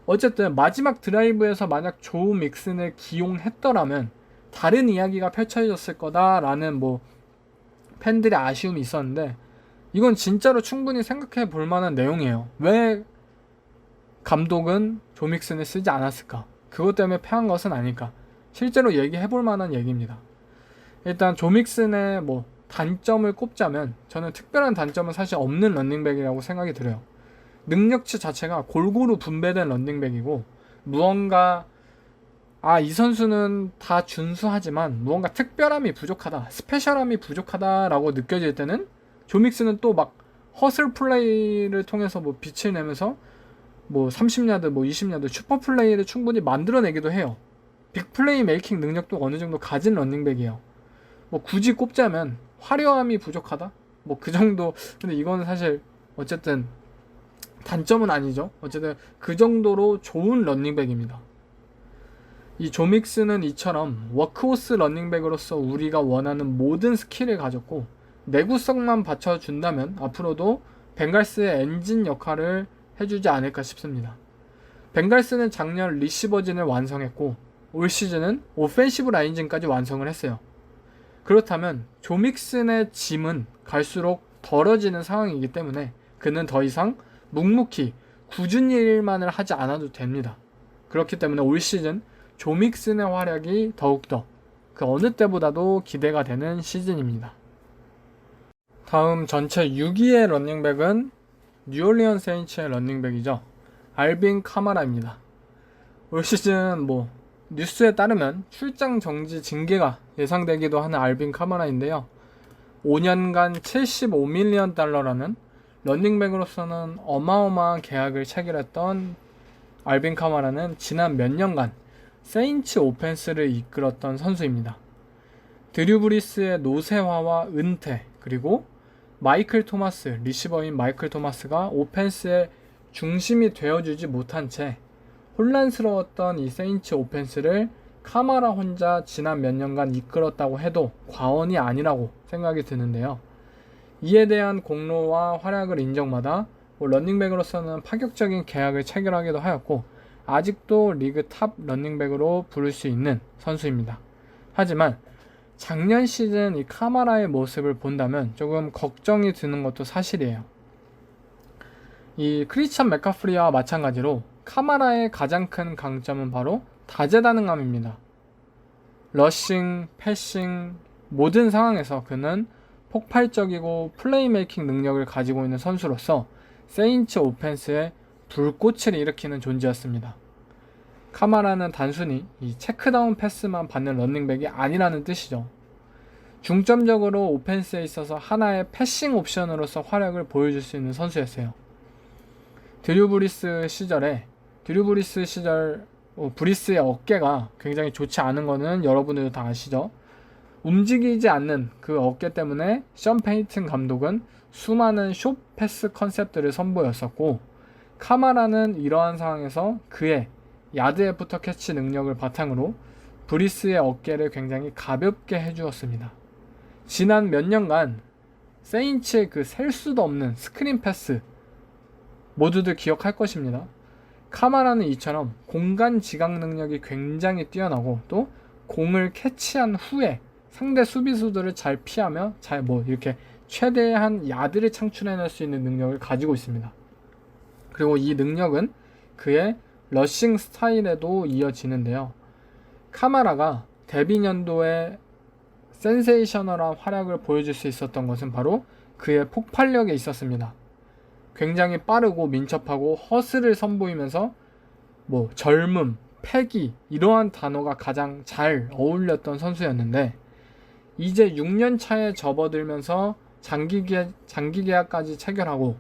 어쨌든 마지막 드라이브에서 만약 조 믹슨을 기용했더라면 다른 이야기가 펼쳐졌을 거다라는 팬들의 아쉬움이 있었는데, 이건 진짜로 충분히 생각해 볼 만한 내용이에요. 왜 감독은 조 믹슨을 쓰지 않았을까? 그것 때문에 패한 것은 아닐까? 실제로 얘기해 볼 만한 얘기입니다. 일단 조 믹슨의 단점을 꼽자면 저는 특별한 단점은 사실 없는 런닝백이라고 생각이 들어요. 능력치 자체가 골고루 분배된 런닝백이고, 무언가 이 선수는 다 준수하지만 무언가 특별함이 부족하다, 스페셜함이 부족하다라고 느껴질 때는 조 믹스는 또 허슬 플레이를 통해서 빛을 내면서 30야드, 20야드 슈퍼 플레이를 충분히 만들어내기도 해요. 빅 플레이 메이킹 능력도 어느 정도 가진 런닝백이에요. 굳이 꼽자면 화려함이 부족하다? 그 정도. 근데 이거는 사실 어쨌든 단점은 아니죠. 어쨌든 그 정도로 좋은 런닝백입니다. 이 조 믹스는 이처럼 워크호스 런닝백으로서 우리가 원하는 모든 스킬을 가졌고, 내구성만 받쳐준다면 앞으로도 벵갈스의 엔진 역할을 해주지 않을까 싶습니다. 벵갈스는 작년 리시버진을 완성했고 올 시즌은 오펜시브 라인진까지 완성을 했어요. 그렇다면 조 믹슨의 짐은 갈수록 덜어지는 상황이기 때문에 그는 더 이상 묵묵히 굳은 일만을 하지 않아도 됩니다. 그렇기 때문에 올 시즌 조 믹슨의 활약이 더욱더 그 어느 때보다도 기대가 되는 시즌입니다. 다음 전체 6위의 런닝백은 뉴올리언 세인츠의 런닝백이죠. 알빈 카마라입니다. 올 시즌 뉴스에 따르면 출장 정지 징계가 예상되기도 하는 알빈 카마라인데요. 5년간 75밀리언 달러라는 런닝백으로서는 어마어마한 계약을 체결했던 알빈 카마라는 지난 몇 년간 세인츠 오펜스를 이끌었던 선수입니다. 드류 브리스의 노쇠화와 은퇴, 그리고 마이클 토마스, 리시버인 마이클 토마스가 오펜스의 중심이 되어주지 못한 채 혼란스러웠던 이 세인츠 오펜스를 카마라 혼자 지난 몇 년간 이끌었다고 해도 과언이 아니라고 생각이 드는데요. 이에 대한 공로와 활약을 인정받아 런닝백으로서는 파격적인 계약을 체결하기도 하였고 아직도 리그 탑 런닝백으로 부를 수 있는 선수입니다. 하지만 작년 시즌 이 카마라의 모습을 본다면 조금 걱정이 드는 것도 사실이에요. 이 크리스찬 맥카프리와 마찬가지로 카마라의 가장 큰 강점은 바로 다재다능함입니다. 러싱, 패싱 모든 상황에서 그는 폭발적이고 플레이메이킹 능력을 가지고 있는 선수로서 세인츠 오펜스에 불꽃을 일으키는 존재였습니다. 카마라는 단순히 이 체크다운 패스만 받는 런닝백이 아니라는 뜻이죠. 중점적으로 오펜스에 있어서 하나의 패싱 옵션으로서 활약을 보여줄 수 있는 선수였어요. 드류 브리스 시절 브리스의 어깨가 굉장히 좋지 않은 거는 여러분들도 다 아시죠? 움직이지 않는 그 어깨 때문에 션 페이튼 감독은 수많은 숏 패스 컨셉들을 선보였었고, 카마라는 이러한 상황에서 그의 야드 애프터 캐치 능력을 바탕으로 브리스의 어깨를 굉장히 가볍게 해주었습니다. 지난 몇 년간 세인츠의 그 셀 수도 없는 스크린 패스 모두들 기억할 것입니다. 카마라는 이처럼 공간 지각 능력이 굉장히 뛰어나고, 또 공을 캐치한 후에 상대 수비수들을 잘 피하며 이렇게 최대한 야드를 창출해낼 수 있는 능력을 가지고 있습니다. 그리고 이 능력은 그의 러싱 스타일에도 이어지는데요. 카마라가 데뷔 년도에 센세이셔널한 활약을 보여줄 수 있었던 것은 바로 그의 폭발력에 있었습니다. 굉장히 빠르고 민첩하고 허슬을 선보이면서 젊음, 패기 이러한 단어가 가장 잘 어울렸던 선수였는데, 이제 6년 차에 접어들면서 장기 계약까지 체결하고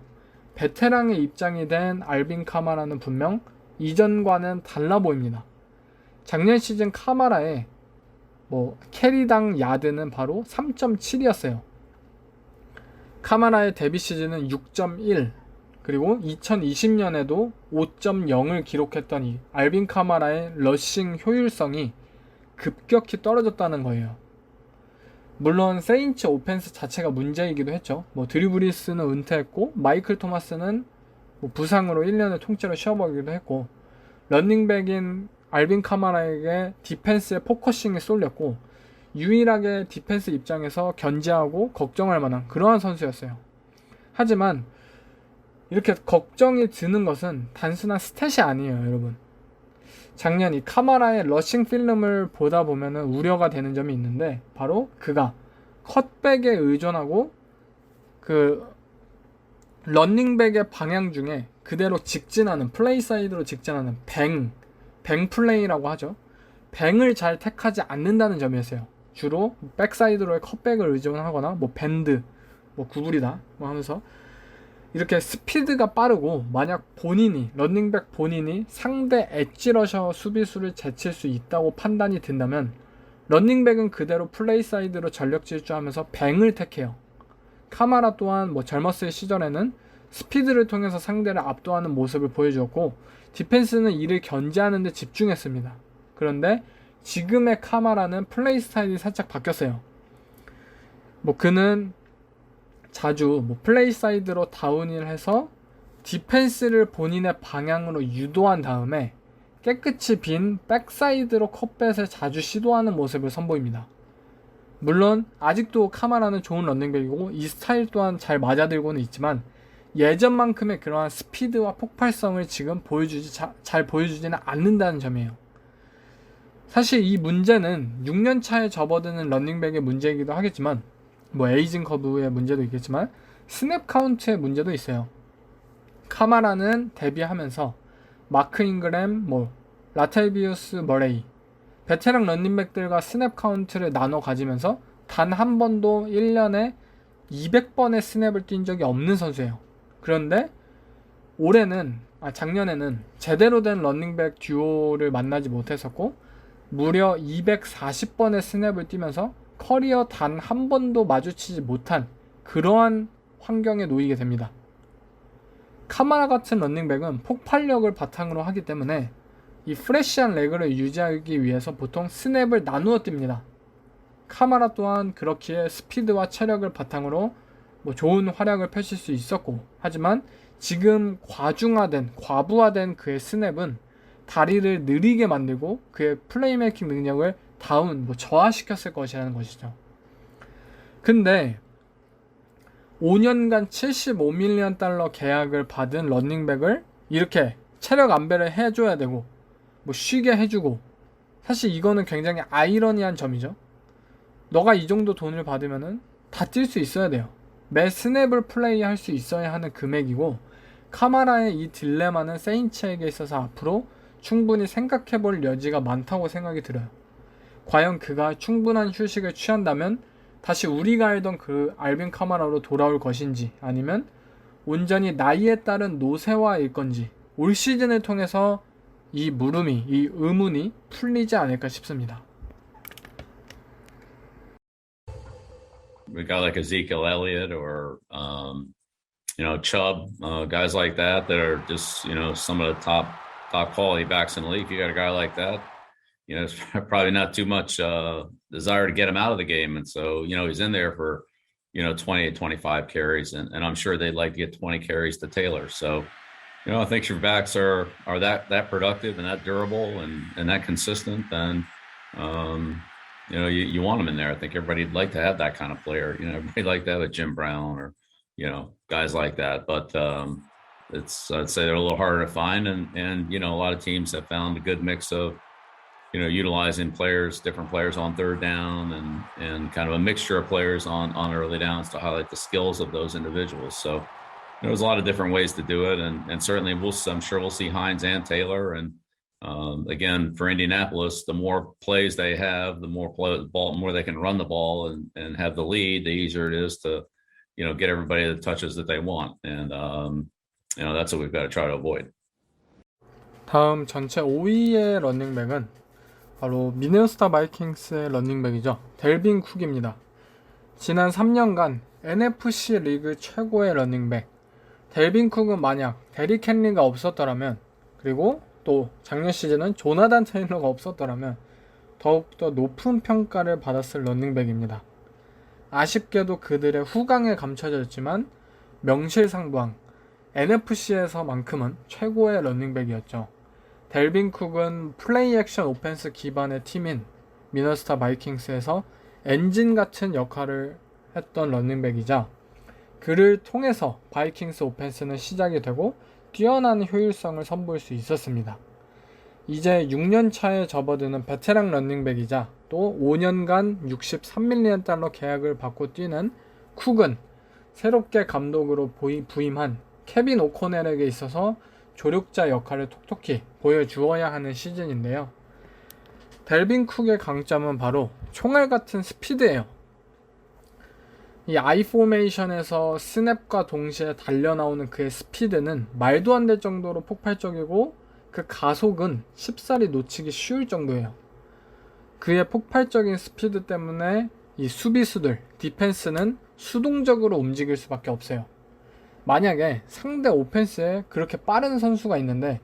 베테랑의 입장이 된 알빈 카마라는 분명 이전과는 달라 보입니다. 작년 시즌 카마라의 캐리당 야드는 바로 3.7이었어요. 카마라의 데뷔 시즌은 6.1, 그리고 2020년에도 5.0을 기록했던 이 알빈 카마라의 러싱 효율성이 급격히 떨어졌다는 거예요. 물론 세인츠 오펜스 자체가 문제이기도 했죠. 드리브리스는 은퇴했고, 마이클 토마스는 부상으로 1년을 통째로 쉬어버리기도 했고, 런닝백인 알빈 카마라에게 디펜스의 포커싱이 쏠렸고, 유일하게 디펜스 입장에서 견제하고 걱정할 만한 그러한 선수였어요. 하지만 이렇게 걱정이 드는 것은 단순한 스탯이 아니에요, 여러분. 작년 이 카마라의 러싱 필름을 보다 보면은 우려가 되는 점이 있는데, 바로 그가 컷백에 의존하고 그 런닝백의 방향 중에 그대로 직진하는, 플레이 사이드로 직진하는 뱅 플레이라고 하죠. 뱅을 잘 택하지 않는다는 점이었어요. 주로 백사이드로의 컷백을 의존하거나 밴드, 구부리다 하면서 이렇게 스피드가 빠르고, 만약 런닝백 본인이 상대 엣지러셔 수비수를 제칠 수 있다고 판단이 든다면 런닝백은 그대로 플레이 사이드로 전력 질주하면서 뱅을 택해요. 카마라 또한 젊었을 시절에는 스피드를 통해서 상대를 압도하는 모습을 보여주었고, 디펜스는 이를 견제하는 데 집중했습니다. 그런데 지금의 카마라는 플레이 스타일이 살짝 바뀌었어요. 그는 자주 플레이 사이드로 다운을 해서 디펜스를 본인의 방향으로 유도한 다음에 깨끗이 빈 백사이드로 컷백을 자주 시도하는 모습을 선보입니다. 물론 아직도 카마라는 좋은 런닝백이고 이 스타일 또한 잘 맞아들고는 있지만, 예전만큼의 그러한 스피드와 폭발성을 지금 잘 보여주지는 않는다는 점이에요. 사실 이 문제는 6년 차에 접어드는 런닝백의 문제이기도 하겠지만, 에이징 커브의 문제도 있겠지만 스냅 카운트의 문제도 있어요. 카마라는 데뷔하면서 마크 잉그램, 라텔비우스 머레이, 베테랑 런닝백들과 스냅 카운트를 나눠 가지면서 단 한 번도 1년에 200번의 스냅을 뛴 적이 없는 선수예요. 그런데 작년에는 제대로 된 런닝백 듀오를 만나지 못했었고, 무려 240번의 스냅을 뛰면서 커리어 단 한 번도 마주치지 못한 그러한 환경에 놓이게 됩니다. 카마라 같은 런닝백은 폭발력을 바탕으로 하기 때문에 이 프레시한 레그를 유지하기 위해서 보통 스냅을 나누어 뜁니다. 카마라 또한 그렇기에 스피드와 체력을 바탕으로 좋은 활약을 펼칠 수 있었고, 하지만 지금 과부하된 그의 스냅은 다리를 느리게 만들고 그의 플레이메이킹 능력을 저하시켰을 것이라는 것이죠. 근데 5년간 75밀리언 달러 계약을 받은 런닝백을 이렇게 체력 안배를 해줘야 되고 쉬게 해주고, 사실 이거는 굉장히 아이러니한 점이죠. 너가 이 정도 돈을 받으면은 다 뛸 수 있어야 돼요. 매 스냅을 플레이할 수 있어야 하는 금액이고, 카마라의 이 딜레마는 세인츠에게 있어서 앞으로 충분히 생각해볼 여지가 많다고 생각이 들어요. 과연 그가 충분한 휴식을 취한다면 다시 우리가 알던 그 알빈 카마라로 돌아올 것인지, 아니면 온전히 나이에 따른 노쇠화일 건지, 올 시즌을 통해서 이 물음이, 이 의문이 풀리지 않을까 싶습니다. A guy like Ezekiel Elliott or Chubb, guys like that are just some of the top quality backs in the league. If you got a guy like that, it's probably not too much desire to get him out of the game, and so he's in there for 20 to 25 carries, and I'm sure they'd like to get 20 carries to Taylor. So I think your backs are that productive and that durable and that consistent, then you want them in there. I think everybody'd like to have that kind of player. Everybody'd like to have a Jim Brown or guys like that. But I'd say they're a little harder to find, and a lot of teams have found a good mix of utilizing different players on third down and kind of a mixture of players on early downs to highlight the skills of those individuals. So there's a lot of different ways to do it, and certainly I'm sure we'll see Hines and Taylor. And again, for Indianapolis, the more plays they have, the more they can run the ball and have the lead, the easier it is to get everybody the touches that they want. And that's what we've got to try to avoid. 다음 전체 5위의 런닝백은 바로 미네소타 바이킹스의 런닝백이죠. 델빈 쿡입니다. 지난 3년간 NFC 리그 최고의 런닝백. 델빈 쿡은 만약 데릭 헨리가 없었더라면, 그리고 또 작년 시즌은 조나단 테일러가 없었더라면 더욱더 높은 평가를 받았을 런닝백입니다. 아쉽게도 그들의 후광에 감춰져 있지만 명실상부한 NFC에서만큼은 최고의 런닝백이었죠. 델빈 쿡은 플레이 액션 오펜스 기반의 팀인 미네소타 바이킹스에서 엔진 같은 역할을 했던 런닝백이자, 그를 통해서 바이킹스 오펜스는 시작이 되고 뛰어난 효율성을 선보일 수 있었습니다. 이제 6년 차에 접어드는 베테랑 런닝백이자 또 5년간 63밀리언 달러 계약을 받고 뛰는 쿡은 새롭게 감독으로 부임한 케빈 오코넬에게 있어서 조력자 역할을 톡톡히 보여주어야 하는 시즌인데요. 델빈 쿡의 강점은 바로 총알 같은 스피드예요. 이 I 포메이션에서 스냅과 동시에 달려나오는 그의 스피드는 말도 안 될 정도로 폭발적이고, 그 가속은 쉽사리 놓치기 쉬울 정도예요. 그의 폭발적인 스피드 때문에 이 수비수들, 디펜스는 수동적으로 움직일 수밖에 없어요. 만약에 상대 오펜스에 그렇게 빠른 선수가 있는데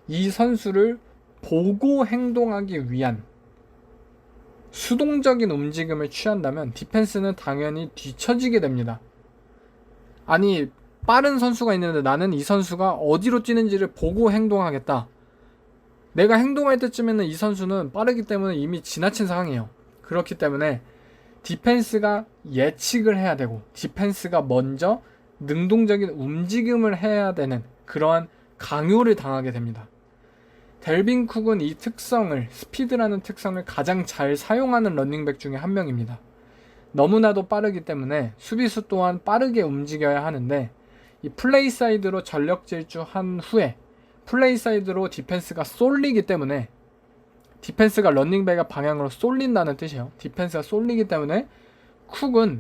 이 선수를 보고 행동하기 위한 수동적인 움직임을 취한다면 디펜스는 당연히 뒤처지게 됩니다. 아니, 빠른 선수가 있는데 나는 이 선수가 어디로 뛰는지를 보고 행동하겠다. 내가 행동할 때쯤에는 이 선수는 빠르기 때문에 이미 지나친 상황이에요. 그렇기 때문에 디펜스가 예측을 해야 되고 디펜스가 먼저 능동적인 움직임을 해야 되는 그러한 강요를 당하게 됩니다. 델빈 쿡은 이 특성을, 스피드라는 특성을 가장 잘 사용하는 런닝백 중에 한 명입니다. 너무나도 빠르기 때문에 수비수 또한 빠르게 움직여야 하는데, 이 플레이 사이드로 전력 질주한 후에 플레이 사이드로 디펜스가 쏠리기 때문에, 디펜스가 런닝백의 방향으로 쏠린다는 뜻이에요. 디펜스가 쏠리기 때문에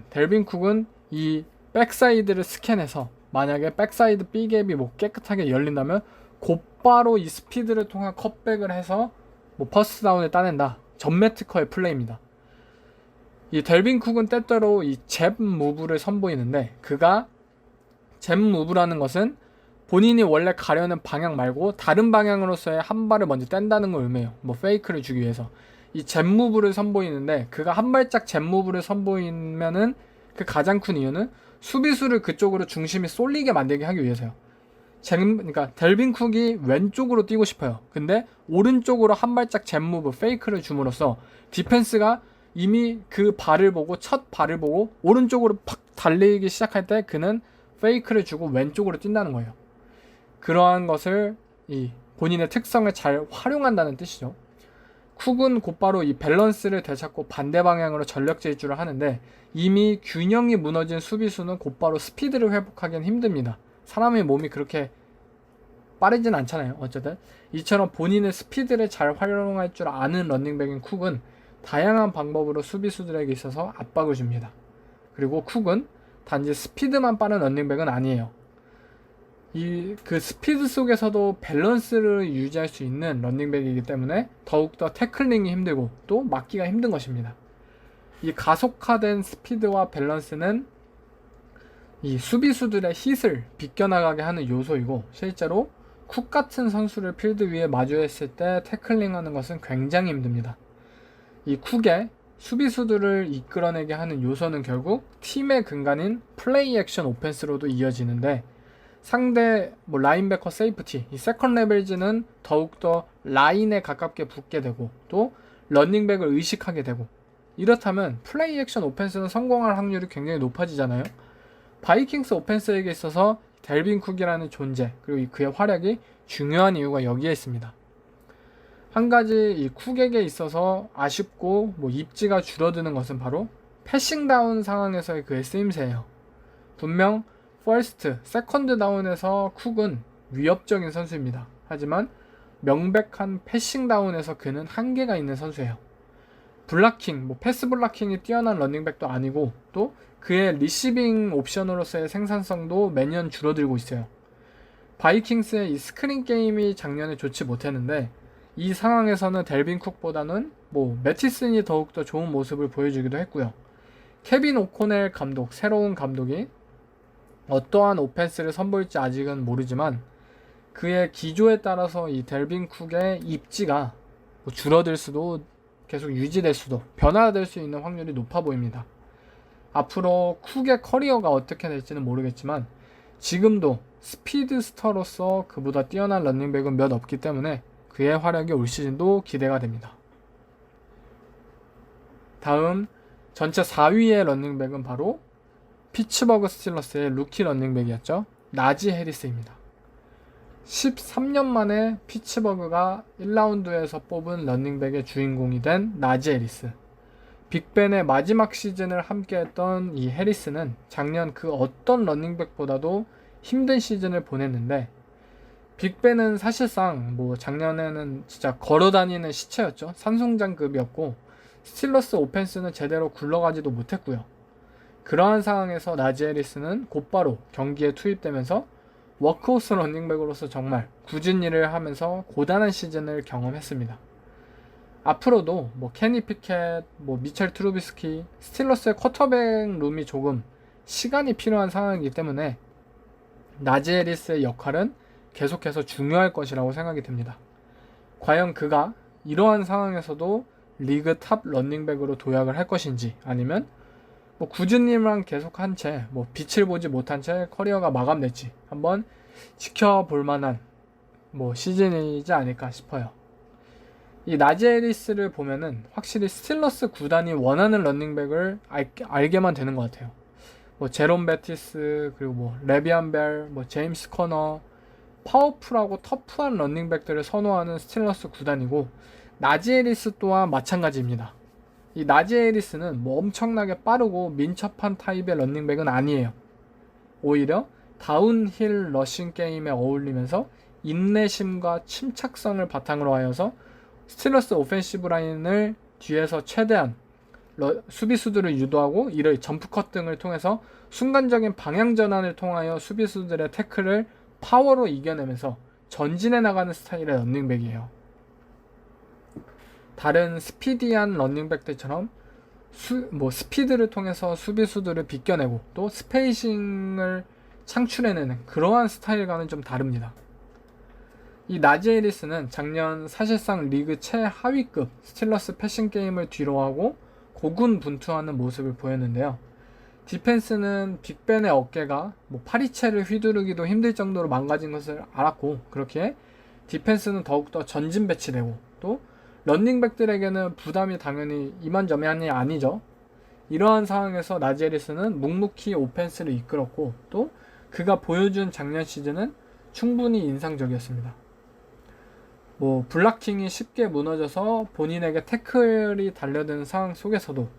델빈 쿡은 이 백사이드를 스캔해서 만약에 백사이드 B갭이 깨끗하게 열린다면 곧바로 이 스피드를 통한 컷백을 해서 퍼스트 다운을 따낸다. 전매 특허의 플레이입니다. 이 델빈 쿡은 때때로 이 잽 무브를 선보이는데, 그가 잽 무브라는 것은 본인이 원래 가려는 방향 말고 다른 방향으로서의 한 발을 먼저 뗀다는 걸 의미해요. 페이크를 주기 위해서. 이 잽 무브를 선보이는데, 그가 한 발짝 잽 무브를 선보이면은 그 가장 큰 이유는 수비수를 그쪽으로 중심이 쏠리게 만들게 하기 위해서요. 그러니까 델빈 쿡이 왼쪽으로 뛰고 싶어요. 근데 오른쪽으로 한 발짝 잽 무브, 페이크를 줌으로써 디펜스가 이미 그 발을 보고, 첫 발을 보고 오른쪽으로 팍 달리기 시작할 때 그는 페이크를 주고 왼쪽으로 뛴다는 거예요. 그러한 것을 이 본인의 특성을 잘 활용한다는 뜻이죠. 쿡은 곧바로 이 밸런스를 되찾고 반대 방향으로 전력 질주를 하는데, 이미 균형이 무너진 수비수는 곧바로 스피드를 회복하기는 힘듭니다. 사람의 몸이 그렇게 빠르진 않잖아요. 어쨌든 이처럼 본인의 스피드를 잘 활용할 줄 아는 런닝백인 쿡은 다양한 방법으로 수비수들에게 있어서 압박을 줍니다. 그리고 쿡은 단지 스피드만 빠른 런닝백은 아니에요. 이 그 스피드 속에서도 밸런스를 유지할 수 있는 런닝백이기 때문에 더욱더 태클링이 힘들고 또 막기가 힘든 것입니다. 이 가속화된 스피드와 밸런스는 이 수비수들의 hit을 비껴나가게 하는 요소이고, 실제로 쿡 같은 선수를 필드 위에 마주했을 때 태클링하는 것은 굉장히 힘듭니다. 이 쿡의 수비수들을 이끌어내게 하는 요소는 결국 팀의 근간인 플레이 액션 오펜스로도 이어지는데, 상대 라인베커 세이프티, 이 세컨 레벨즈는 더욱더 라인에 가깝게 붙게 되고 또 런닝백을 의식하게 되고, 이렇다면 플레이 액션 오펜스는 성공할 확률이 굉장히 높아지잖아요. 바이킹스 오펜스에게 있어서 델빈 쿡이라는 존재, 그리고 그의 활약이 중요한 이유가 여기에 있습니다. 한 가지 이 쿡에게 있어서 아쉽고 입지가 줄어드는 것은 바로 패싱 다운 상황에서의 그의 쓰임새예요. 분명 퍼스트, 세컨드 다운에서 쿡은 위협적인 선수입니다. 하지만 명백한 패싱 다운에서 그는 한계가 있는 선수예요. 블락킹, 패스 블락킹이 뛰어난 런닝백도 아니고 또 그의 리시빙 옵션으로서의 생산성도 매년 줄어들고 있어요. 바이킹스의 이 스크린 게임이 작년에 좋지 못했는데, 이 상황에서는 델빈 쿡보다는 매티슨이 더욱더 좋은 모습을 보여주기도 했고요. 케빈 오코넬 감독, 새로운 감독이 어떠한 오펜스를 선보일지 아직은 모르지만 그의 기조에 따라서 이 델빈 쿡의 입지가 줄어들 수도 계속 유지될 수도 변화될 수 있는 확률이 높아 보입니다. 앞으로 쿡의 커리어가 어떻게 될지는 모르겠지만 지금도 스피드스터로서 그보다 뛰어난 런닝백은 몇 없기 때문에 그의 활약이 올 시즌도 기대가 됩니다. 다음 전체 4위의 런닝백은 바로 피츠버그 스틸러스의 루키 런닝백이었죠. 나지 해리스입니다. 13년 만에 피츠버그가 1라운드에서 뽑은 런닝백의 주인공이 된 나지 해리스. 빅벤의 마지막 시즌을 함께했던 이 해리스는 작년 그 어떤 런닝백보다도 힘든 시즌을 보냈는데, 빅벤은 사실상 작년에는 진짜 걸어다니는 시체였죠. 산송장급이었고 스틸러스 오펜스는 제대로 굴러가지도 못했고요. 그러한 상황에서 나지 해리스는 곧바로 경기에 투입되면서 워크호스 런닝백으로서 정말 굳은 일을 하면서 고단한 시즌을 경험했습니다. 앞으로도 케니 피켓, 미첼 트루비스키, 스틸러스의 쿼터백 룸이 조금 시간이 필요한 상황이기 때문에 나지 해리스의 역할은 계속해서 중요할 것이라고 생각이 듭니다. 과연 그가 이러한 상황에서도 리그 탑 런닝백으로 도약을 할 것인지, 아니면 굳은 일만 계속 한 채 빛을 보지 못한 채 커리어가 마감될지 한번 지켜볼 만한 시즌이지 않을까 싶어요. 이 나지 해리스를 보면은 확실히 스틸러스 구단이 원하는 런닝백을 알게만 되는 것 같아요. 제롬 베티스, 그리고 레비안 벨, 제임스 커너, 파워풀하고 터프한 런닝백들을 선호하는 스틸러스 구단이고, 나지 해리스 또한 마찬가지입니다. 이 나지 해리스는 엄청나게 빠르고 민첩한 타입의 런닝백은 아니에요. 오히려 다운힐 러싱 게임에 어울리면서 인내심과 침착성을 바탕으로 하여서 스틸러스 오펜시브 라인을 뒤에서 최대한 수비수들을 유도하고 이를 점프컷 등을 통해서 순간적인 방향 전환을 통하여 수비수들의 태클을 파워로 이겨내면서 전진해 나가는 스타일의 런닝백이에요. 다른 스피디한 런닝백들처럼 스피드를 통해서 수비수들을 비껴내고 또 스페이싱을 창출해내는 그러한 스타일과는 좀 다릅니다. 이 나지 해리스는 작년 사실상 리그 최하위급 스틸러스 패싱 게임을 뒤로하고 고군분투하는 모습을 보였는데요. 디펜스는 빅벤의 어깨가 파리채를 휘두르기도 힘들 정도로 망가진 것을 알았고, 그렇기에 디펜스는 더욱더 전진 배치되고 또 런닝백들에게는 부담이 당연히 이만저만이 아니죠. 이러한 상황에서 나지 해리스는 묵묵히 오펜스를 이끌었고 또 그가 보여준 작년 시즌은 충분히 인상적이었습니다. 블락킹이 쉽게 무너져서 본인에게 태클이 달려드는 상황 속에서도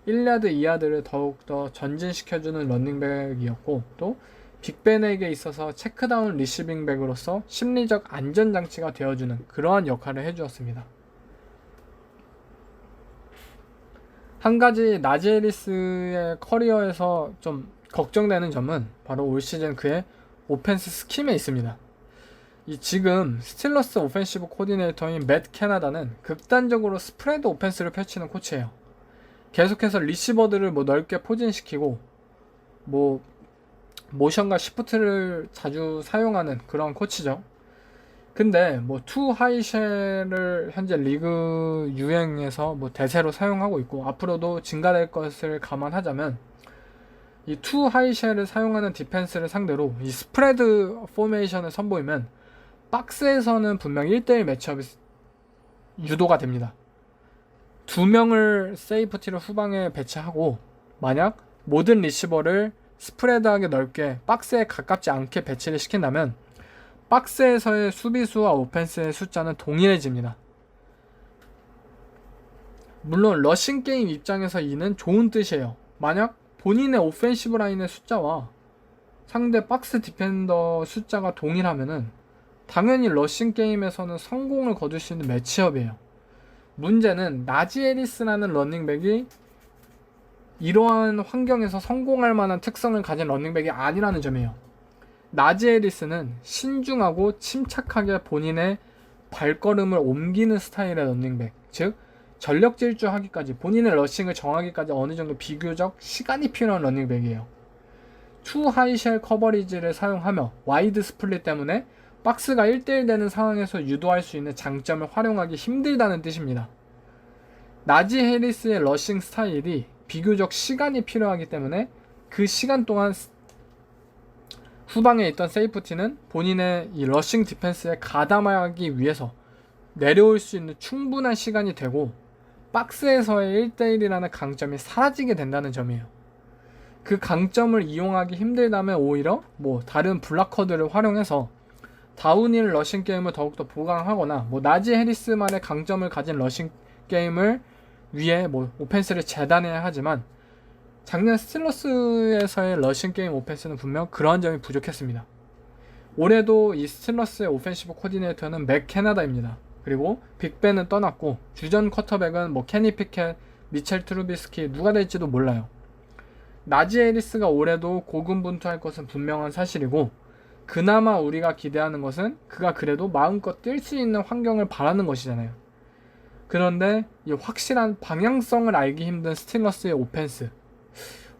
1야드, 2야드를 더욱더 전진시켜주는 런닝백이었고, 또 빅벤에게 있어서 체크다운 리시빙백으로서 심리적 안전장치가 되어주는 그러한 역할을 해주었습니다. 한 가지 나지 해리스의 커리어에서 좀 걱정되는 점은 바로 올 시즌 그의 오펜스 스킴에 있습니다. 이 지금 스틸러스 오펜시브 코디네이터인 맷 캐나다는 극단적으로 스프레드 오펜스를 펼치는 코치예요. 계속해서 리시버들을 뭐 넓게 포진시키고 뭐 모션과 시프트를 자주 사용하는 그런 코치죠. 근데 뭐 투 하이쉘을 현재 리그 유행에서 뭐 대세로 사용하고 있고 앞으로도 증가될 것을 감안하자면 이 투 하이쉘을 사용하는 디펜스를 상대로 이 스프레드 포메이션을 선보이면 박스에서는 분명 1대1 매치업이 유도가 됩니다. 2명을 세이프티를 후방에 배치하고 만약 모든 리시버를 스프레드하게 넓게 박스에 가깝지 않게 배치를 시킨다면 박스에서의 수비수와 오펜스의 숫자는 동일해집니다. 물론 러싱 게임 입장에서 이는 좋은 뜻이에요. 만약 본인의 오펜시브 라인의 숫자와 상대 박스 디펜더 숫자가 동일하면은 당연히 러싱 게임에서는 성공을 거둘 수 있는 매치업이에요. 문제는 나지 해리스라는 러닝백이 이러한 환경에서 성공할 만한 특성을 가진 러닝백이 아니라는 점이에요. 나지 해리스는 신중하고 침착하게 본인의 발걸음을 옮기는 스타일의 러닝백, 즉 전력 질주하기까지 본인의 러싱을 정하기까지 어느 정도 비교적 시간이 필요한 러닝백이에요. 투 하이쉘 커버리지를 사용하며 와이드 스플릿 때문에 박스가 1대1 되는 상황에서 유도할 수 있는 장점을 활용하기 힘들다는 뜻입니다. 나지 해리스의 러싱 스타일이 비교적 시간이 필요하기 때문에 그 시간 동안 후방에 있던 세이프티는 본인의 이 러싱 디펜스에 가담하기 위해서 내려올 수 있는 충분한 시간이 되고 박스에서의 1대1이라는 강점이 사라지게 된다는 점이에요. 그 강점을 이용하기 힘들다면 오히려 뭐 다른 블락커들을 활용해서 다운힐 러싱 게임을 더욱더 보강하거나 뭐 나지 해리스만의 강점을 가진 러싱 게임을 위해 뭐 오펜스를 재단해야 하지만 작년 스틸러스에서의 러싱 게임 오펜스는 분명 그러한 점이 부족했습니다. 올해도 이 스틸러스의 오펜시브 코디네이터는 맥 캐나다입니다. 그리고 빅벤은 떠났고 주전 쿼터백은 뭐 케니 피켓, 미첼 트루비스키 누가 될지도 몰라요. 나지 해리스가 올해도 고군분투할 것은 분명한 사실이고 그나마 우리가 기대하는 것은 그가 그래도 마음껏 뛸 수 있는 환경을 바라는 것이잖아요. 그런데 이 확실한 방향성을 알기 힘든 스틸러스의 오펜스,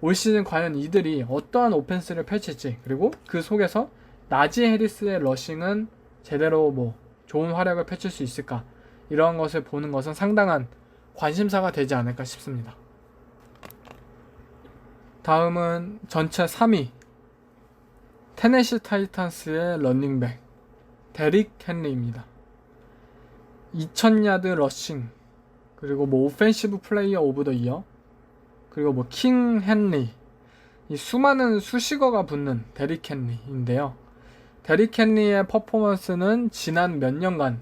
올 시즌 과연 이들이 어떠한 오펜스를 펼칠지, 그리고 그 속에서 나지 해리스의 러싱은 제대로 뭐 좋은 활약을 펼칠 수 있을까, 이러한 것을 보는 것은 상당한 관심사가 되지 않을까 싶습니다. 다음은 전체 3위 테네시 타이탄스의 러닝백 데릭 헨리입니다. 2000야드 러싱, 그리고 뭐 오펜시브 플레이어 오브 더 이어, 그리고 뭐 킹 헨리, 이 수많은 수식어가 붙는 데릭 헨리인데요. 데릭 헨리의 퍼포먼스는 지난 몇 년간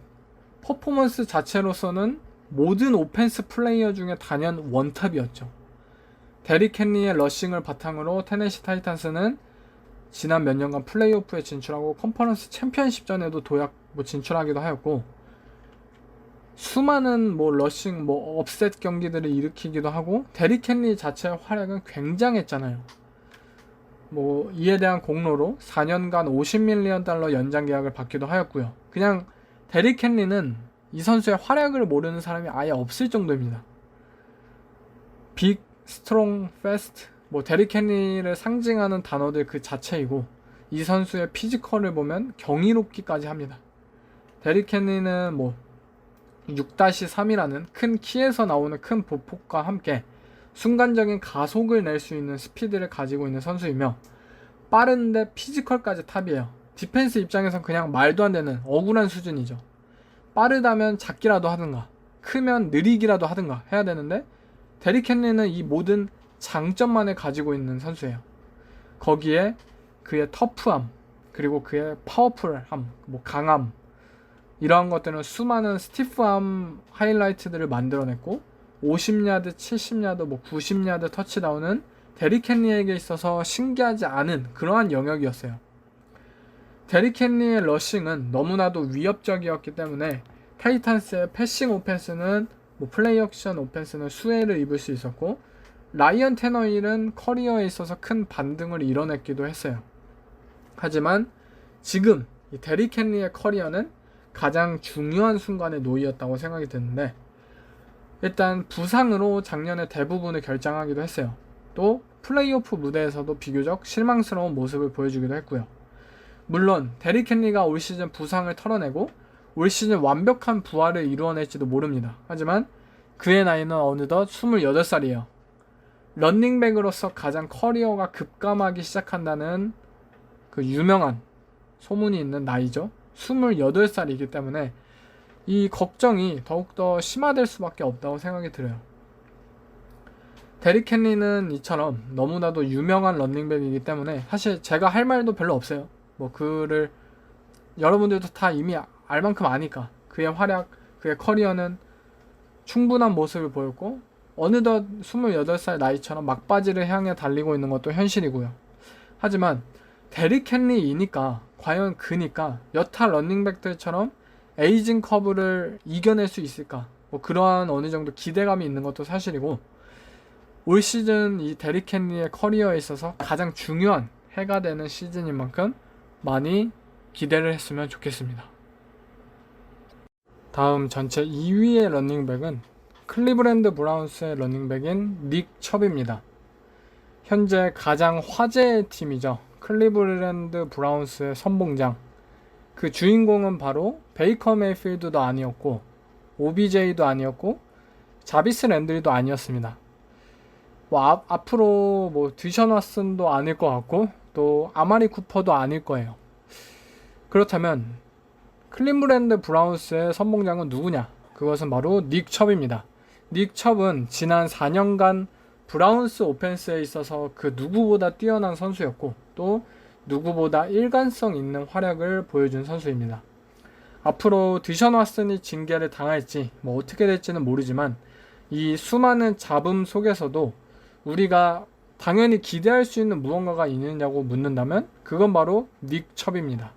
퍼포먼스 자체로서는 모든 오펜스 플레이어 중에 단연 원탑이었죠. 데릭 헨리의 러싱을 바탕으로 테네시 타이탄스는 지난 몇 년간 플레이오프에 진출하고 컨퍼런스 챔피언십전에도 도약 진출하기도 하였고 수많은 뭐 러싱 업셋 경기들을 일으키기도 하고 데릭 헨리 자체의 활약은 굉장했잖아요. 뭐 이에 대한 공로로 4년간 $50밀리언 연장 계약을 받기도 하였고요. 그냥 데릭 헨리는 이 선수의 활약을 모르는 사람이 아예 없을 정도입니다. 빅, 스트롱, 패스트, 뭐 데릭 헨리를 상징하는 단어들 그 자체이고 이 선수의 피지컬을 보면 경이롭기까지 합니다. 데릭 헨리는 뭐 6-3이라는 큰 키에서 나오는 큰 보폭과 함께 순간적인 가속을 낼 수 있는 스피드를 가지고 있는 선수이며 빠른데 피지컬까지 탑이에요. 디펜스 입장에선 그냥 말도 안 되는 억울한 수준이죠. 빠르다면 작기라도 하든가 크면 느리기라도 하든가 해야 되는데 데릭 헨리는 이 모든 장점만을 가지고 있는 선수예요. 거기에 그의 터프함, 그리고 그의 파워풀함, 뭐 강함, 이러한 것들은 수많은 스티프함 하이라이트들을 만들어냈고 50야드, 70야드, 뭐 90야드 터치다운은 데릭 헨리에게 있어서 신기하지 않은 그러한 영역이었어요. 데릭 헨리의 러싱은 너무나도 위협적이었기 때문에 타이탄스의 패싱 오펜스는 뭐 플레이 액션 오펜스는 수혜를 입을 수 있었고 라이언 테너힐은 커리어에 있어서 큰 반등을 이뤄냈기도 했어요. 하지만 지금 이 데릭 헨리의 커리어는 가장 중요한 순간에 놓이었다고 생각이 드는데, 일단 부상으로 작년에 대부분을 결장하기도 했어요. 또 플레이오프 무대에서도 비교적 실망스러운 모습을 보여주기도 했고요. 물론 데릭 헨리가 올 시즌 부상을 털어내고 올 시즌 완벽한 부활을 이루어낼지도 모릅니다. 하지만 그의 나이는 어느덧 28살이에요. 런닝백으로서 가장 커리어가 급감하기 시작한다는 그 유명한 소문이 있는 나이죠. 28살이기 때문에 이 걱정이 더욱더 심화될 수밖에 없다고 생각이 들어요. 데릭 헨리는 이처럼 너무나도 유명한 런닝백이기 때문에 사실 제가 할 말도 별로 없어요. 뭐 그를 여러분들도 다 이미 알 만큼 아니까. 그의 활약, 그의 커리어는 충분한 모습을 보였고 어느덧 28살 나이처럼 막바지를 향해 달리고 있는 것도 현실이고요. 하지만 데릭 헨리이니까, 과연 그니까 여타 런닝백들처럼 에이징 커브를 이겨낼 수 있을까, 뭐 그러한 어느 정도 기대감이 있는 것도 사실이고, 올 시즌 이 데릭 헨리의 커리어에 있어서 가장 중요한 해가 되는 시즌인 만큼 많이 기대를 했으면 좋겠습니다. 다음 전체 2위의 러닝백은 클리브랜드 브라운스의 러닝백인 닉 첩입니다. 현재 가장 화제의 팀이죠. 클리브랜드 브라운스의 선봉장. 그 주인공은 바로 베이커 메이필드도 아니었고 OBJ도 아니었고 자비스 랜드리도 아니었습니다. 뭐 앞으로 뭐 드션 왓슨도 아닐 것 같고 또 아마리 쿠퍼도 아닐 거예요. 그렇다면 클리브랜드 브라운스의 선봉장은 누구냐? 그것은 바로 닉 첩입니다. 닉 첩은 지난 4년간 브라운스 오펜스에 있어서 그 누구보다 뛰어난 선수였고 또 누구보다 일관성 있는 활약을 보여준 선수입니다. 앞으로 드션 왓슨이 징계를 당할지 뭐 어떻게 될지는 모르지만 이 수많은 잡음 속에서도 우리가 당연히 기대할 수 있는 무언가가 있느냐고 묻는다면 그건 바로 닉 첩입니다.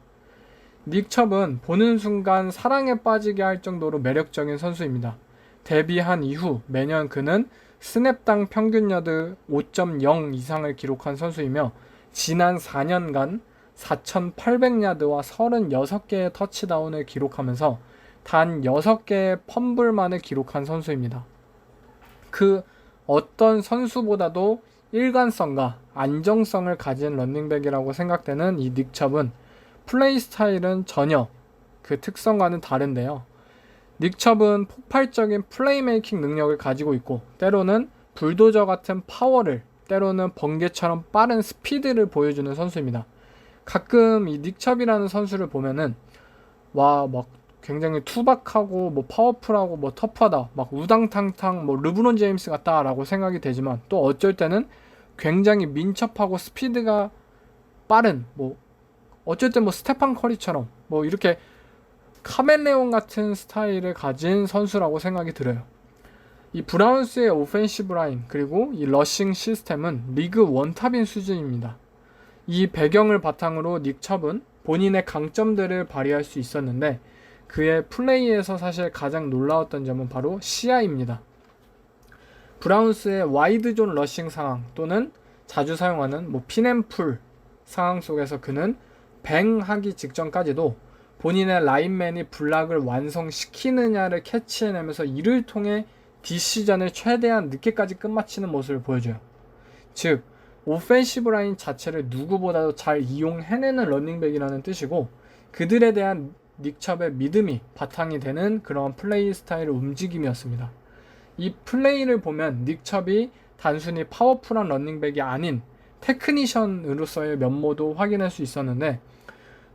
닉 첩은 보는 순간 사랑에 빠지게 할 정도로 매력적인 선수입니다. 데뷔한 이후 매년 그는 스냅당 평균 야드 5.0 이상을 기록한 선수이며 지난 4년간 4,800야드와 36개의 터치다운을 기록하면서 단 6개의 펌블만을 기록한 선수입니다. 그 어떤 선수보다도 일관성과 안정성을 가진 런닝백이라고 생각되는 이 닉 첩은 플레이 스타일은 전혀 그 특성과는 다른데요. 닉 첩은 폭발적인 플레이메이킹 능력을 가지고 있고 때로는 불도저 같은 파워를, 때로는 번개처럼 빠른 스피드를 보여주는 선수입니다. 가끔 이 닉 첩이라는 선수를 보면은 와 막 굉장히 투박하고 뭐 파워풀하고 뭐 터프하다, 막 우당탕탕 뭐 르브론 제임스 같다라고 생각이 되지만 또 어쩔 때는 굉장히 민첩하고 스피드가 빠른, 뭐 어쩔 땐 뭐 스테판 커리처럼 뭐 이렇게 카멜레온 같은 스타일을 가진 선수라고 생각이 들어요. 이 브라운스의 오펜시브 라인 그리고 이 러싱 시스템은 리그 원탑인 수준입니다. 이 배경을 바탕으로 닉 첩은 본인의 강점들을 발휘할 수 있었는데 그의 플레이에서 사실 가장 놀라웠던 점은 바로 시야입니다. 브라운스의 와이드존 러싱 상황 또는 자주 사용하는 뭐 핀앤풀 상황 속에서 그는 뱅하기 직전까지도 본인의 라인맨이 블락을 완성시키느냐를 캐치해내면서 이를 통해 디시전을 최대한 늦게까지 끝마치는 모습을 보여줘요. 즉 오펜시브 라인 자체를 누구보다도 잘 이용해내는 러닝백이라는 뜻이고 그들에 대한 닉 첩의 믿음이 바탕이 되는 그런 플레이 스타일의 움직임이었습니다. 이 플레이를 보면 닉 첩이 단순히 파워풀한 러닝백이 아닌 테크니션으로서의 면모도 확인할 수 있었는데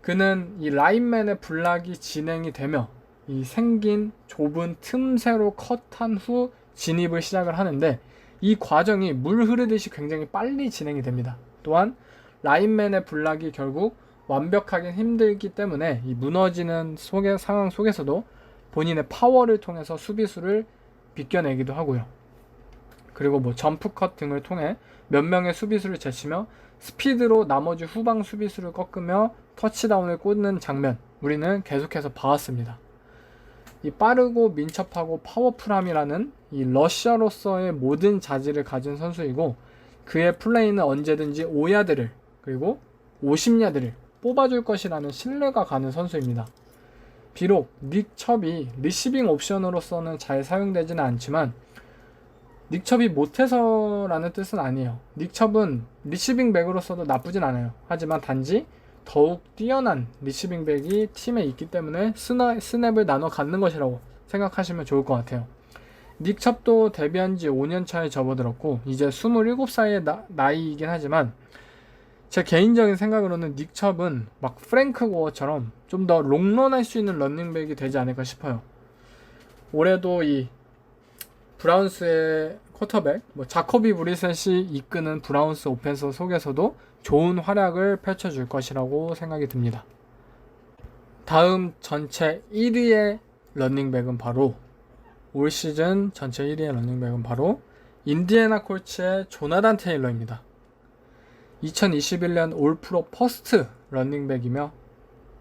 그는 이 라인맨의 블락이 진행이 되며 이 생긴 좁은 틈새로 컷한 후 진입을 시작을 하는데 이 과정이 물 흐르듯이 굉장히 빨리 진행이 됩니다. 또한 라인맨의 블락이 결국 완벽하긴 힘들기 때문에 이 무너지는 상황 속에서도 본인의 파워를 통해서 수비수를 비껴내기도 하고요. 그리고 뭐 점프컷 등을 통해 몇 명의 수비수를 제치며 스피드로 나머지 후방 수비수를 꺾으며 터치다운을 꽂는 장면 우리는 계속해서 봐왔습니다. 이 빠르고 민첩하고 파워풀함이라는 이 러셔로서의 모든 자질을 가진 선수이고 그의 플레이는 언제든지 5야드를 그리고 50야드를 뽑아줄 것이라는 신뢰가 가는 선수입니다. 비록 닉 첩이 리시빙 옵션으로서는 잘 사용되지는 않지만 닉 첩이 못해서라는 뜻은 아니에요. 닉 첩은 리시빙 백으로서도 나쁘진 않아요. 하지만 단지 더욱 뛰어난 리시빙 백이 팀에 있기 때문에 스냅을 나눠 갖는 것이라고 생각하시면 좋을 것 같아요. 닉 첩도 데뷔한 지 5년 차에 접어들었고 이제 27살의 나이이긴 하지만 제 개인적인 생각으로는 닉 첩은 막 프랭크 고어처럼 좀 더 롱런할 수 있는 런닝백이 되지 않을까 싶어요. 올해도 이 브라운스의 쿼터백 자코비 브리셋이 이끄는 브라운스 오펜스 속에서도 좋은 활약을 펼쳐줄 것이라고 생각이 듭니다. 다음 전체 1위의 런닝백은 바로 올 시즌 전체 1위의 런닝백은 바로 인디애나 콜츠의 조나단 테일러입니다. 2021년 올 프로 퍼스트 런닝백이며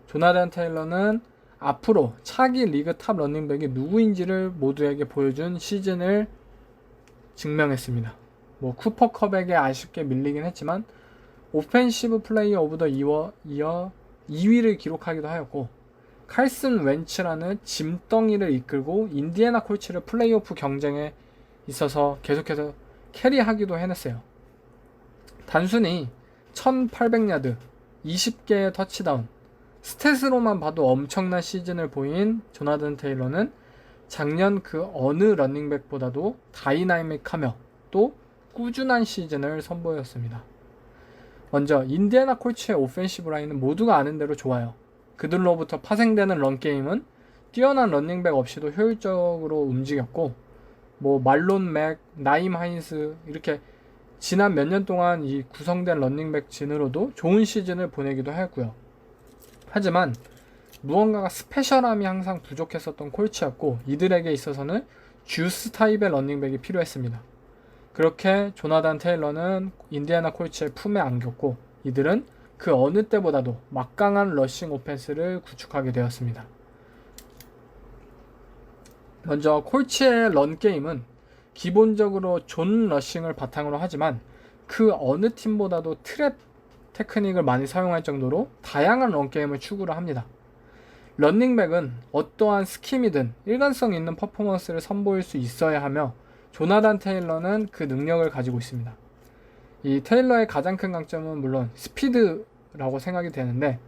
조나단 테일러는 앞으로 차기 리그 탑 런닝백이 누구인지를 모두에게 보여준 시즌을 증명했습니다. 쿠퍼컵에게 아쉽게 밀리긴 했지만 오펜시브 플레이어 오브 더 이어 2위를 기록하기도 하였고 칼슨 웬츠라는 짐덩이를 이끌고 인디애나 콜츠를 플레이오프 경쟁에 있어서 계속해서 캐리하기도 해냈어요. 단순히 1800야드, 20개의 터치다운, 스탯으로만 봐도 엄청난 시즌을 보인 조나단 테일러는 작년 그 어느 런닝백보다도 다이나믹하며 또 꾸준한 시즌을 선보였습니다. 먼저 인디애나 콜츠의 오펜시브 라인은 모두가 아는 대로 좋아요. 그들로부터 파생되는 런게임은 뛰어난 런닝백 없이도 효율적으로 움직였고 말론 맥, 나임 하인스 이렇게 지난 몇 년 동안 이 구성된 런닝백 진으로도 좋은 시즌을 보내기도 했고요. 하지만 무언가가 스페셜함이 항상 부족했었던 콜츠였고 이들에게 있어서는 주스 타입의 런닝백이 필요했습니다. 그렇게 조나단 테일러는 인디애나 콜츠의 품에 안겼고 이들은 그 어느 때보다도 막강한 러싱 오펜스를 구축하게 되었습니다. 먼저 콜츠의 런게임은 기본적으로 존 러싱을 바탕으로 하지만 그 어느 팀보다도 트랩 테크닉을 많이 사용할 정도로 다양한 런게임을 추구를 합니다. 런닝백은 어떠한 스킴이든 일관성 있는 퍼포먼스를 선보일 수 있어야 하며 조나단 테일러는 그 능력을 가지고 있습니다. 이 테일러의 가장 큰 강점은 물론 스피드라고 생각이 되는데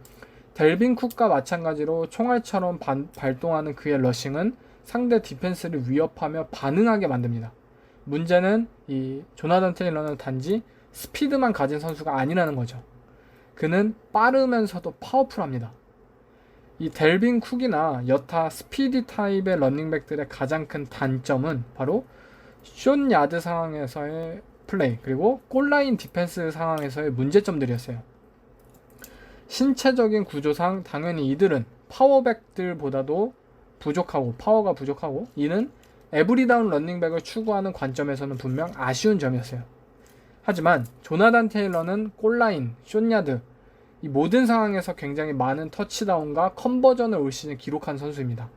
델빈 쿡과 마찬가지로 총알처럼 발동하는 그의 러싱은 상대 디펜스를 위협하며 반응하게 만듭니다. 문제는 이 조나단 테일러는 단지 스피드만 가진 선수가 아니라는 거죠. 그는 빠르면서도 파워풀합니다. 이 델빈 쿡이나 여타 스피디 타입의 런닝백들의 가장 큰 단점은 바로 숏 야드 상황에서의 플레이 그리고 골라인 디펜스 상황에서의 문제점들이었어요. 신체적인 구조상 당연히 이들은 파워백들보다도 파워가 부족하고 이는 에브리다운 런닝백을 추구하는 관점에서는 분명 아쉬운 점이었어요. 하지만 조나단 테일러는 골라인, 숏야드 이 모든 상황에서 굉장히 많은 터치다운과 컨버전을 올 시즌 기록한 선수입니다.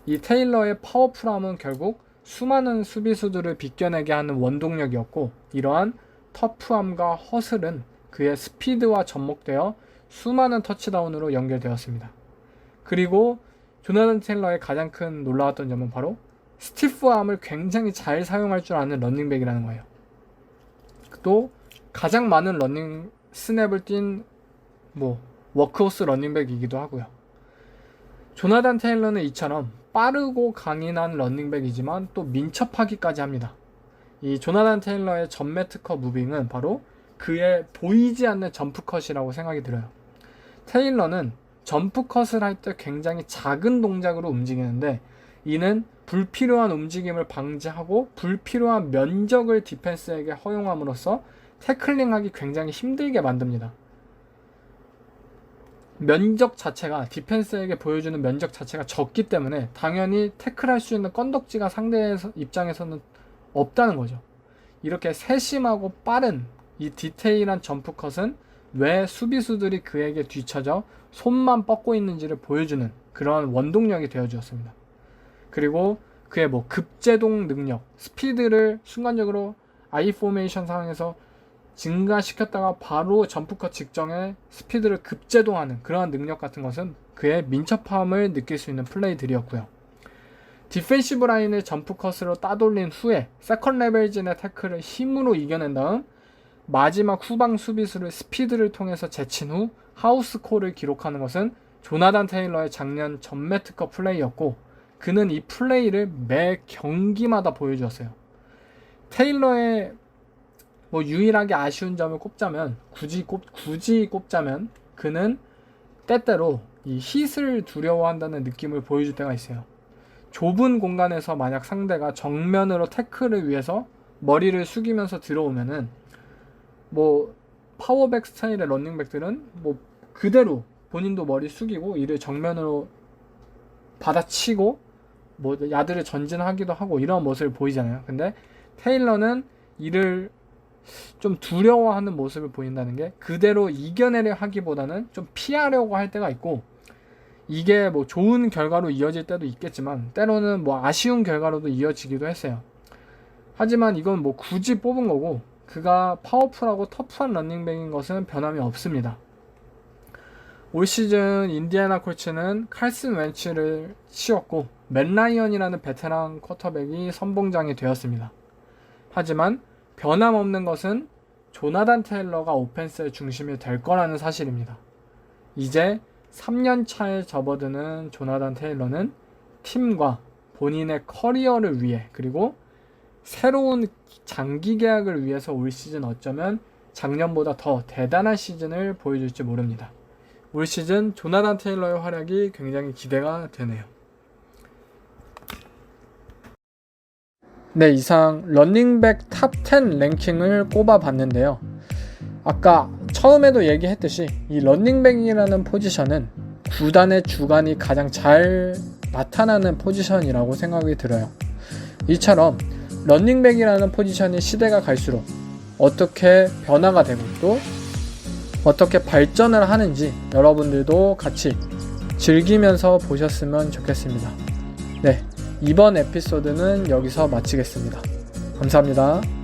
이 테일러의 파워풀함은 결국 수많은 수비수들을 비껴내게 하는 원동력이었고 이러한 터프함과 허슬은 그의 스피드와 접목되어 수많은 터치다운으로 연결되었습니다. 그리고 조나단 테일러의 가장 큰 놀라웠던 점은 바로 스티프함을 굉장히 잘 사용할 줄 아는 런닝백이라는 거예요. 또 가장 많은 러닝 스냅을 띈 워크호스 런닝백이기도 하고요. 조나단 테일러는 이처럼 빠르고 강인한 런닝백이지만 또 민첩하기까지 합니다. 이 조나단 테일러의 전매 특허 무빙은 바로 그의 보이지 않는 점프컷이라고 생각이 들어요. 테일러는 점프컷을 할 때 굉장히 작은 동작으로 움직이는데 이는 불필요한 움직임을 방지하고 불필요한 면적을 디펜스에게 허용함으로써 태클링하기 굉장히 힘들게 만듭니다. 면적 자체가 디펜스에게 보여주는 면적 자체가 적기 때문에 당연히 태클할 수 있는 건덕지가 상대 입장에서는 없다는 거죠. 이렇게 세심하고 빠른 이 디테일한 점프컷은 왜 수비수들이 그에게 뒤쳐져 손만 뻗고 있는지를 보여주는 그러한 원동력이 되어주었습니다. 그리고 그의 급제동 능력, 스피드를 순간적으로 아이 포메이션 상황에서 증가시켰다가 바로 점프컷 직전에 스피드를 급제동하는 그러한 능력 같은 것은 그의 민첩함을 느낄 수 있는 플레이들이었고요. 디펜시브 라인을 점프컷으로 따돌린 후에 세컨 레벨진의 태클을 힘으로 이겨낸 다음 마지막 후방 수비수를 스피드를 통해서 제친 후 하우스콜을 기록하는 것은 조나단 테일러의 작년 전매특허 플레이였고, 그는 이 플레이를 매 경기마다 보여주었어요. 테일러의 유일하게 아쉬운 점을 꼽자면, 굳이 꼽자면 그는 때때로 이 hit을 두려워한다는 느낌을 보여줄 때가 있어요. 좁은 공간에서 만약 상대가 정면으로 태클을 위해서 머리를 숙이면서 들어오면은 파워백 스타일의 런닝백들은 그대로 본인도 머리 숙이고 이를 정면으로 받아치고 야드를 전진하기도 하고 이런 모습을 보이잖아요. 근데 테일러는 이를 좀 두려워하는 모습을 보인다는 게, 그대로 이겨내려 하기보다는 좀 피하려고 할 때가 있고, 이게 좋은 결과로 이어질 때도 있겠지만 때로는 아쉬운 결과로도 이어지기도 했어요. 하지만 이건 굳이 뽑은 거고, 그가 파워풀하고 터프한 런닝백인 것은 변함이 없습니다. 올 시즌 인디애나 콜츠는 칼슨 웬츠를 치웠고 맷 라이언이라는 베테랑 쿼터백이 선봉장이 되었습니다. 하지만 변함없는 것은 조나단 테일러가 오펜스의 중심이 될 거라는 사실입니다. 이제 3년 차에 접어드는 조나단 테일러는 팀과 본인의 커리어를 위해, 그리고 새로운 장기 계약을 위해서 올 시즌 어쩌면 작년보다 더 대단한 시즌을 보여줄지 모릅니다. 올 시즌 조나단 테일러의 활약이 굉장히 기대가 되네요. 네, 이상 런닝백 탑 10 랭킹을 꼽아봤는데요. 아까 처음에도 얘기했듯이 이 런닝백이라는 포지션은 구단의 주관이 가장 잘 나타나는 포지션이라고 생각이 들어요. 이처럼 런닝백이라는 포지션이 시대가 갈수록 어떻게 변화가 되고 또 어떻게 발전을 하는지 여러분들도 같이 즐기면서 보셨으면 좋겠습니다. 네, 이번 에피소드는 여기서 마치겠습니다. 감사합니다.